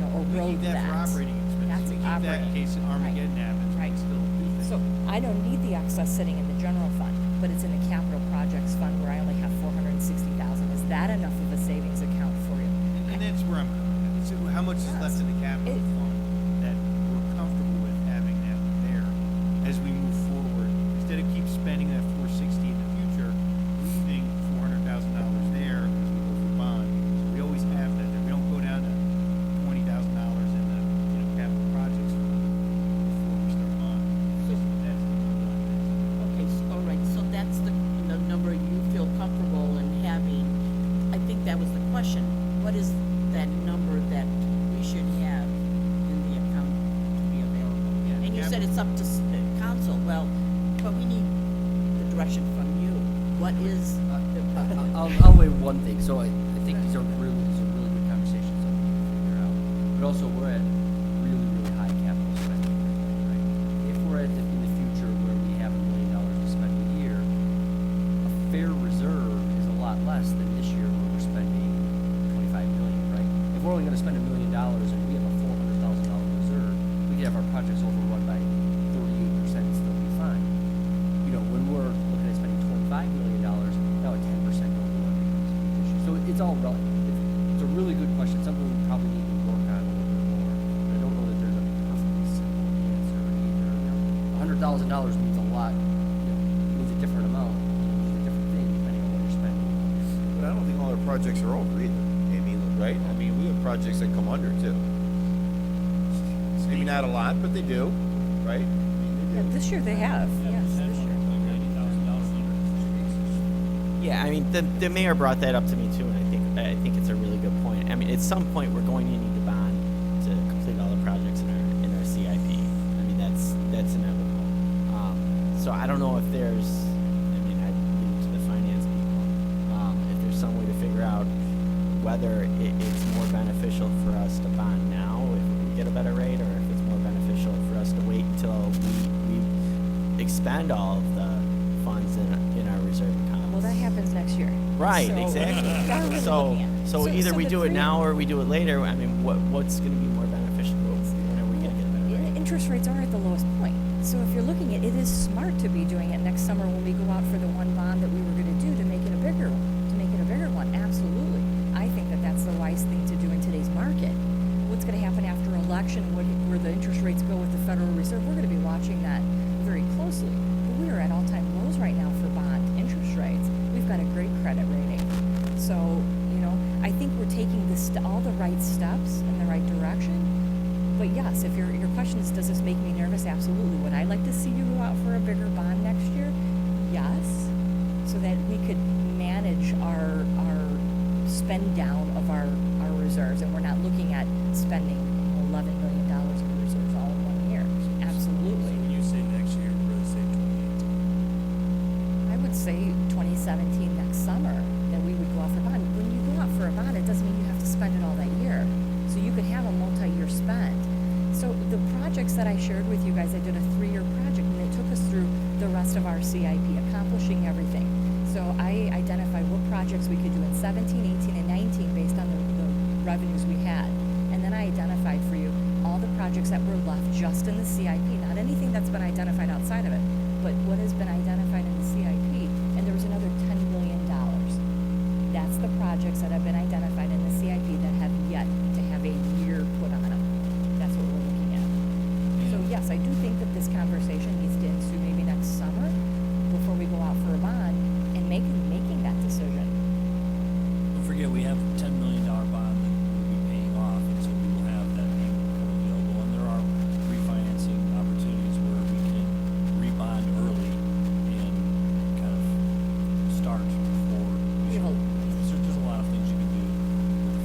erode We keep that for operating expenses. That's We keep that in operating. case Armageddon happens, we Right. can still do things. So I don't need the excess sitting in the general fund, but it's in the capital projects fund where I only have 460,000. Is that enough of a savings account for you? And that's where I'm coming at. It's how much is left in the capital fund that we're comfortable with having that there as we move forward. Instead of keep spending that 460 in the future, leaving $400,000 there as we go for bond. So we always have that there. We don't go down to $20,000 in the capital projects fund before we start bond. So that's Okay, all right, so that's the number you feel comfortable in having. I think that was the question. What is that number that we should have in the account to be available? And you said it's up to council. Well, but we need the direction from you. What is the? I'll weigh one thing. So I think these are really good conversations that we need to figure out. But also, we're at really high capital spending, right? If we're in the future where we have $1 million to spend a year, a fair reserve is a lot less than this year where we're spending 25 million, right? If we're only going to spend $1 million and we have a $400,000 reserve, we could have our projects overrun by 38% and still be fine. When we're looking at spending $25 million, now a 10% overrun becomes a huge issue. So it's all relative. It's a really good question, something we probably need to work on a little bit more. And I don't know that there's a perfectly simple answer either. $100,000 means a lot, means a different amount, means a different thing depending on what you're spending. But I don't think all our projects are over either. I mean, right? I mean, we have projects that come under too. Maybe not a lot, but they do, right? I mean, they do. This year they have, yes, this year. Yeah, I mean, the mayor brought that up to me too, and I think it's a really good point. I mean, at some point, we're going to need to bond to complete all the projects in our CIP. I mean, that's inevitable. So I don't know if there's, I mean, I'd leave it to the finance people, if there's some way to figure out whether it's more beneficial for us to bond now if we get a better rate, or if it's more beneficial for us to wait until we expend all of the funds in our reserve account. Well, that happens next year. Right, So, exactly. that's what we're looking at. So either we the do it three- now or we do it later. I mean, what's going to be more beneficial? When are we going to get a better rate? Interest rates are at the lowest point. So if you're looking at it, is smart to be doing it next summer when we go out for the one bond that we were going to do to make it a bigger one. Absolutely. I think that that's the wise thing to do in today's market. What's going to happen after election, where the interest rates go with the Federal Reserve, we're going to be watching that very closely. But we are at all-time lows right now for bond interest rates. We've got a great credit rating. So, I think we're taking all the right steps in the right direction. But yes, if your question is, does this make me nervous? Absolutely. Would I like to see you go out for a bigger bond next year? Yes. So that we could manage our spend down of our reserves, and we're not looking at spending $11 million in reserves all in 1 year. Absolutely. projects that I shared with you guys, I did a 3-year project, and it took us through the rest of our CIP, accomplishing everything. So I identified what projects we could do in 17, 18, and 19 based on the revenues we had. And then I identified for you all the projects that were left just in the CIP, not anything that's been identified outside of it, but what has been identified in the CIP. And there was another $10 million. That's the projects that have been identified in the CIP that have yet to have a year put on them. That's what we're looking at. So yes, I do think that this conversation needs to ensue maybe next summer before we go out for a bond and making that decision. Don't forget, we have a $10 million bond that we'll be paying off, and so we will have that payment come available. And there are refinancing opportunities where we can rebond early and kind of start before. We have a- There's a lot of things you can do with the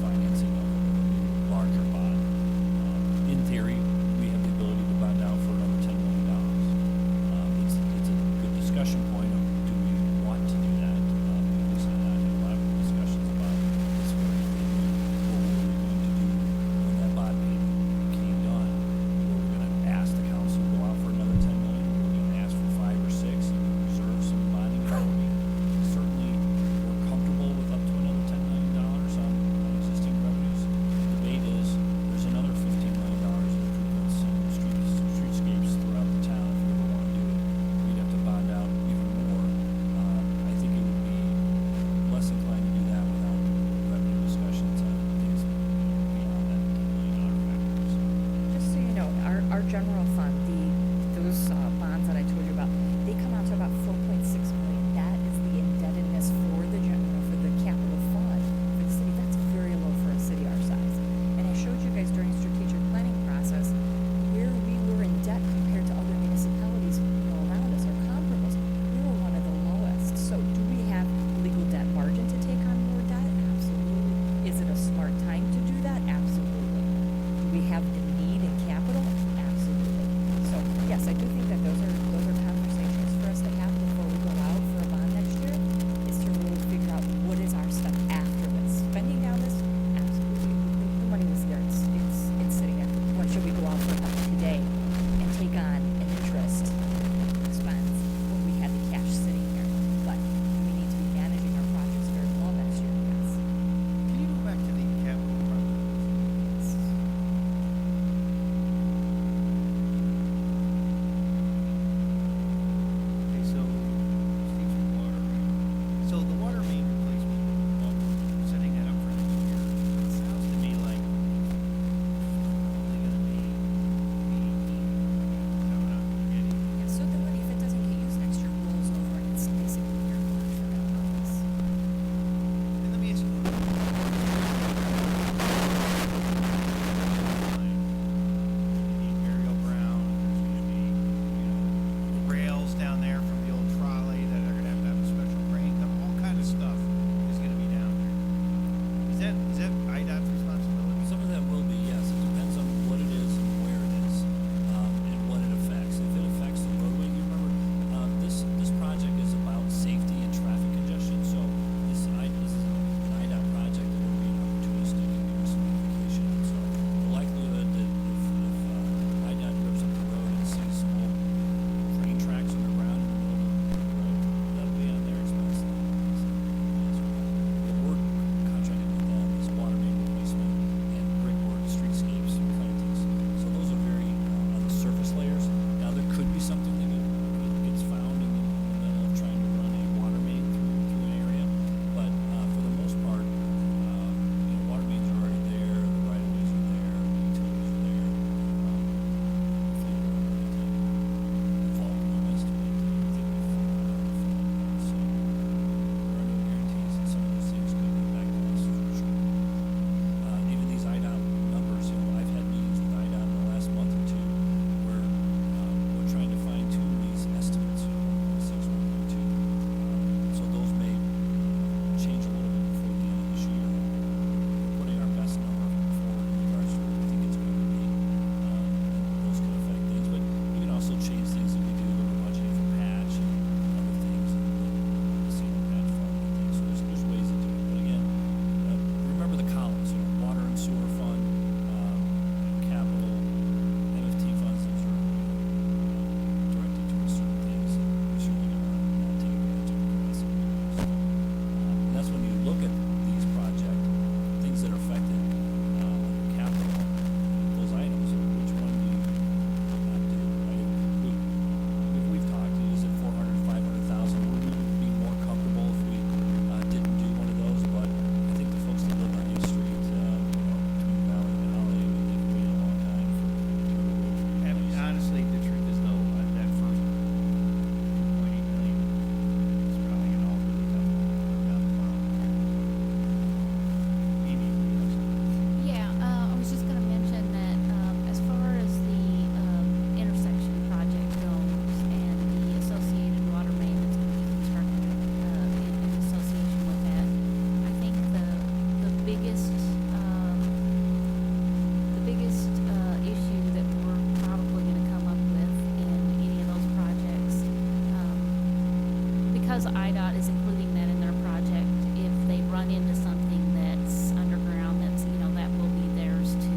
because IDOT is including that in their project. If they run into something that's underground, that's, you know, that will be theirs to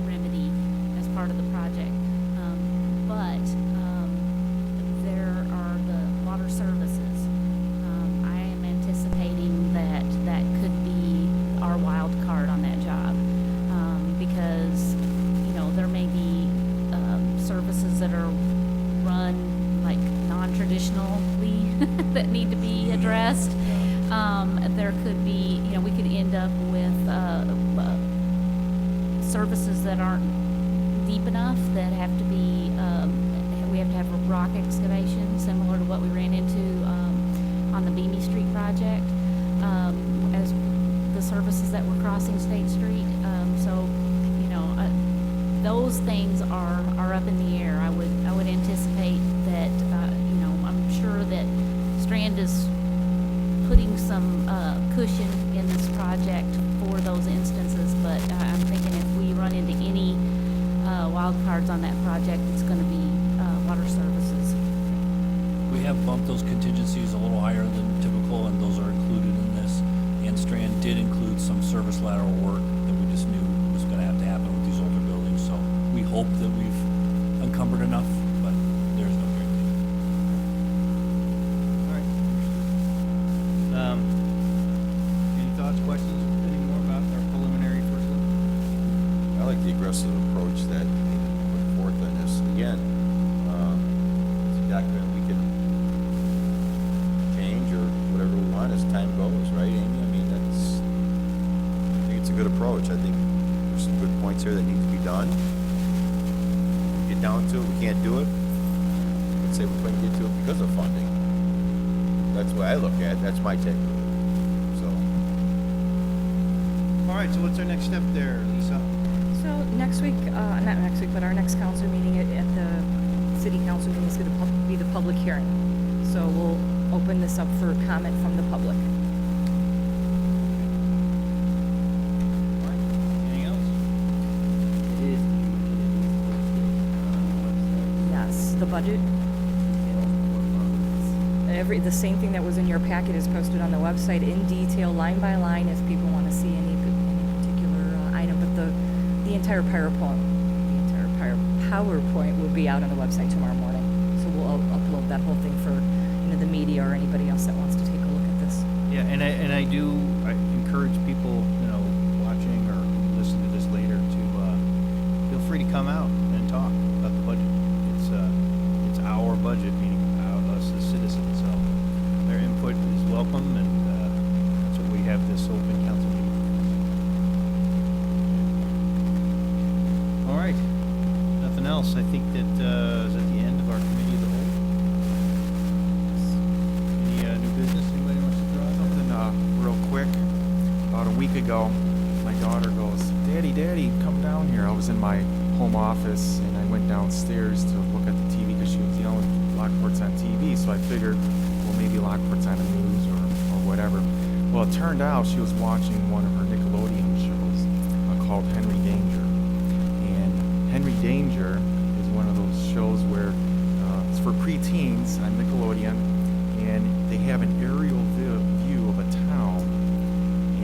remedy as part of the project. But there are the water services. I am anticipating that that could be our wild card on that job. Because, you know, there may be services that are run like non-traditionally that need to be addressed. There could be, you know, we could end up with services that aren't deep enough, that have to be, we have to have a rock excavation, similar to what we ran into on the Beamy Street project, as the services that were crossing State Street. So, you know, those things are up in the air. I would anticipate that, you know, I'm sure that Strand is putting some cushion in this project for those instances, but I'm thinking if we run into any wild cards on that project, it's going to be water services. We have bumped those contingencies a little higher than typical, and those are included in this. And Strand did include some service lateral work that we just knew was going to have to happen with these older buildings. So we hope that we've encumbered enough, but there's no guarantee. All right. Any thoughts, questions, any more about our preliminary first look? I like the aggressive approach that they put forth on this. Again, it's a document we can change or whatever we want as time goes, right, Amy? I mean, I think it's a good approach. I think there's some good points here that need to be done. We get down to it, we can't do it. Let's say we couldn't get to it because of funding. That's the way I look at it. That's my take. So. All right, so what's our next step there, Lisa? So next week, not next week, but our next council meeting at the city council meeting is going to be the public hearing. So we'll open this up for comment from the public. Anything else? Yes, the budget. The same thing that was in your packet is posted on the website in detail, line by line, if people want to see any particular item. But the entire PowerPoint will be out on the website tomorrow morning. So we'll upload that whole thing for, you know, the media or anybody else that wants to take a look at this. Yeah, and I encourage people, you know, watching or listening to this later to feel free to come out and talk about the budget. It's our budget, meaning us as citizens. So their input is welcome, and that's what we have this open council meeting. All right, nothing else. I think that is at the end of our committee of the whole. Any new business anybody wants to throw out? Something real quick. About a week ago, my daughter goes, Daddy, come down here. I was in my home office, and I went downstairs to look at the TV because she was yelling, Lockport's on TV. So I figured, well, maybe Lockport's on the news or whatever. Well, it turned out she was watching one of her Nickelodeon shows called Henry Danger. And Henry Danger is one of those shows where it's for preteens on Nickelodeon, and they have an aerial view of a town,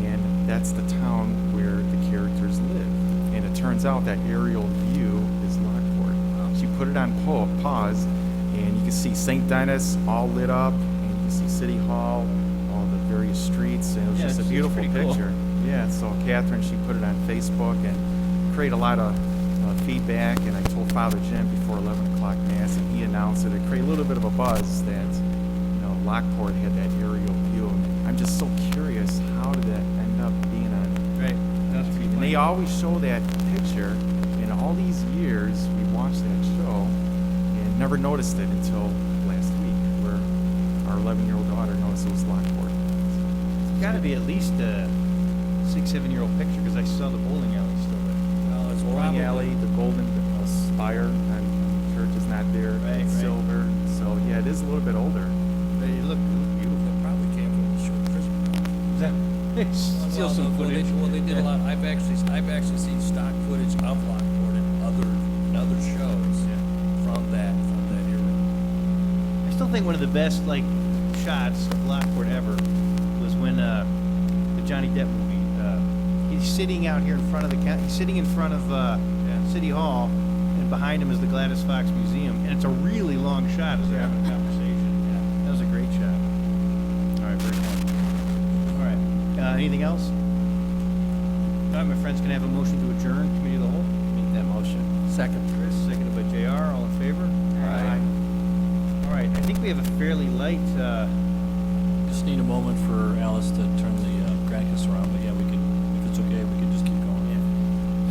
and that's the town where the characters live. And it turns out that aerial view is Lockport. She put it on pause, and you can see St. Denis all lit up, and you can see City Hall, all the various streets, and it was just a beautiful picture. Cool. Yeah, so Catherine, she put it on Facebook and created a lot of feedback, and I told Father Jim before 11 o'clock Mass, and he announced it. It created a little bit of a buzz that, you know, Lockport had that aerial view. And I'm just so curious, how did that end up being on TV? And they always show that picture, and all these years we watched that show and never noticed it until last week, where our 11-year-old daughter noticed it was Lockport. It's got to be at least a 6-7-year-old picture, because I saw the bowling alley still there. Well, it's bowling alley, the golden spire, and the church is not there. Right, It's right. silver. So yeah, it is a little bit older. They look beautiful. It probably came from the short Christmas. Is that still some footage? They did a lot. I've actually seen stock footage of Lockport in other shows from that era. I still think one of the best, like, shots of Lockport ever was when the Johnny Depp movie. He's sitting out here in front of he's sitting in front of City Hall, and behind him is the Gladys Fox Museum, and it's a really long shot as they're having a conversation. Yeah, that was a great shot. All right, very cool. All right, anything else? All right, my friends, can I have a motion to adjourn committee of the whole? Make that motion. Second. Chris, seconded by JR. All in favor? Aye. All right, I think we have a fairly light. Just need a moment for Alice to turn the grandkids around, but yeah, we can, if it's okay, we can just keep going.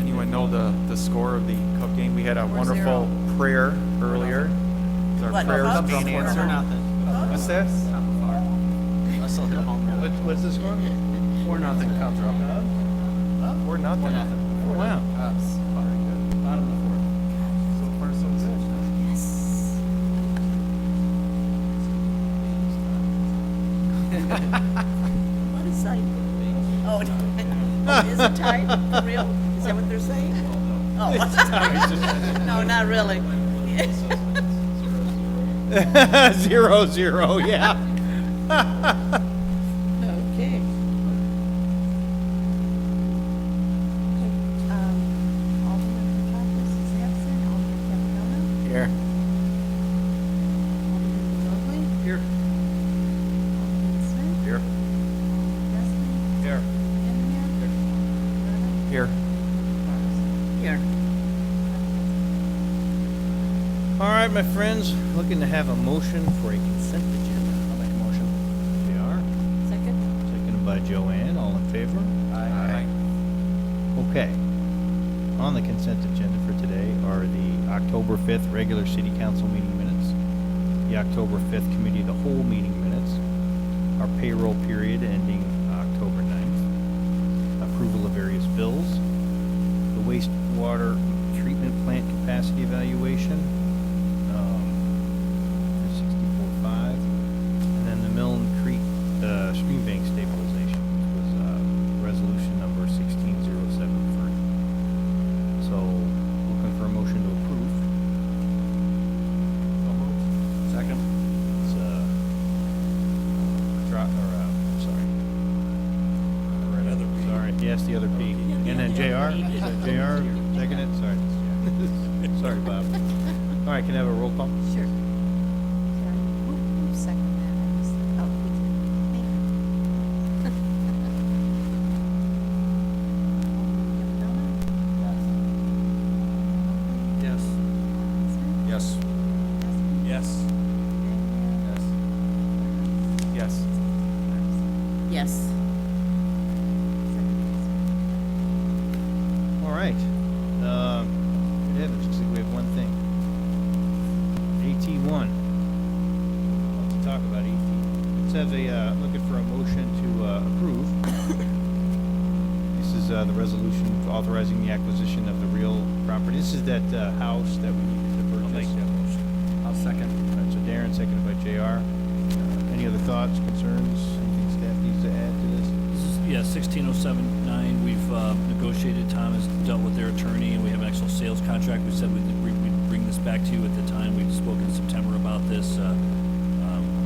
Anyone know the score of the Cup game? We had a 4-0. wonderful prayer earlier. Our What, prayers Cubs? being answered. What's that? Russell hit a home run. What's the score? 4-0 Cubs are up. 4-0. Oh, wow. Bottom of the fourth. So far, so good. What is that? Oh, oh, is it tied? For real? Is that what they're saying? Oh, no, not really. 0-0, yeah. Okay. Alderman Petracas is absent. Alderman Capitano. Here. Alderman Mobley. Here. Alderman Smith. Here. Alderman Destiny. Here. Here. Here. All right, my friends, looking to have a motion for a consent agenda. I'll make a motion. JR, Second. seconded by Joanne. All in favor? Aye. Okay. On the consent agenda for today are the October 5th regular city council meeting minutes, the October 5th committee of the whole meeting minutes, our payroll period ending October 9th, approval of various bills, the wastewater treatment plant capacity evaluation, 64.5, and then the Milne Creek stream bank stabilization, which was resolution number 16073. So, looking for a motion to approve. Second. It's sorry, yes, the other P. And then JR, is that JR, second it, sorry. Sorry, Bob. All right, can I have a roll call? Sure. Who seconded that? I missed it. Oh, we did. Thank you. Alderman Capitano. Yes. Alderman Smith. Yes. Destiny. Yes. Yes. Yes. All right. Good heavens, looks like we have one thing. AT1. Let's talk about AT. Let's have a, looking for a motion to approve. This is the resolution authorizing the acquisition of the real property. This is that house that we needed to purchase. I'll make that motion. I'll second. All right, so Darren, seconded by JR. Any other thoughts, concerns, anything staff needs to add to this? This is, yeah, 16079, we've negotiated, Tom has dealt with their attorney, and we have an actual sales contract. We said we'd bring this back to you at the time. We spoke in September about this.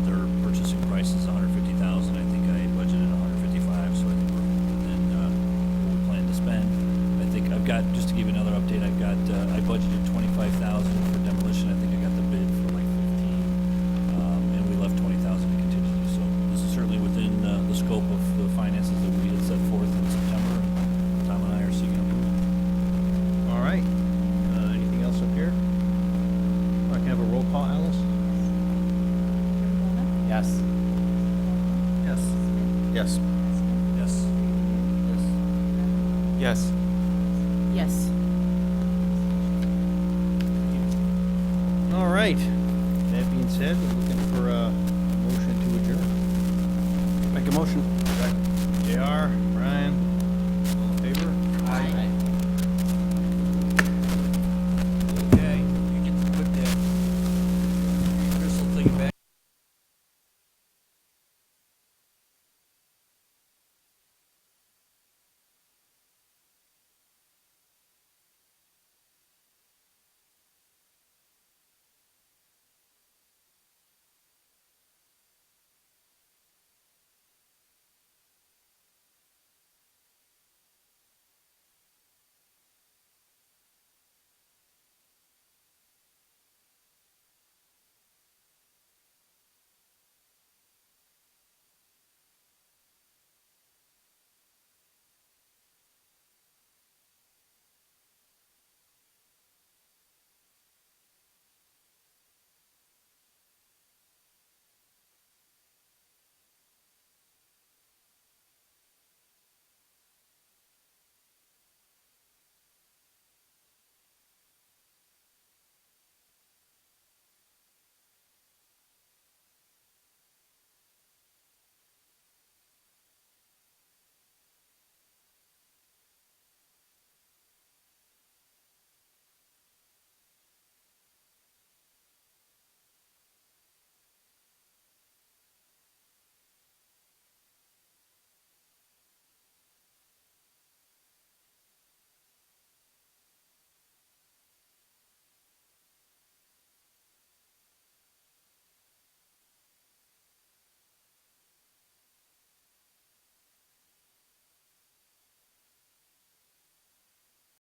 Their purchasing price is $150,000. I think I budgeted $155,000, so I think we're within what we plan to spend. I think I've got, just to give you another update, I've got, I budgeted $25,000 for demolition. I think I got the bid for like 15, and we left $20,000 in contingency. So this is certainly within the scope of the finances that we had set forth in September. Tom and I are seeking approval. All right. Anything else up here? All right, can I have a roll call, Alice? Yes. Yes. Yes. Yes. Yes. Yes. All right. That being said, we're looking for a motion to adjourn. Make a motion. JR, Brian,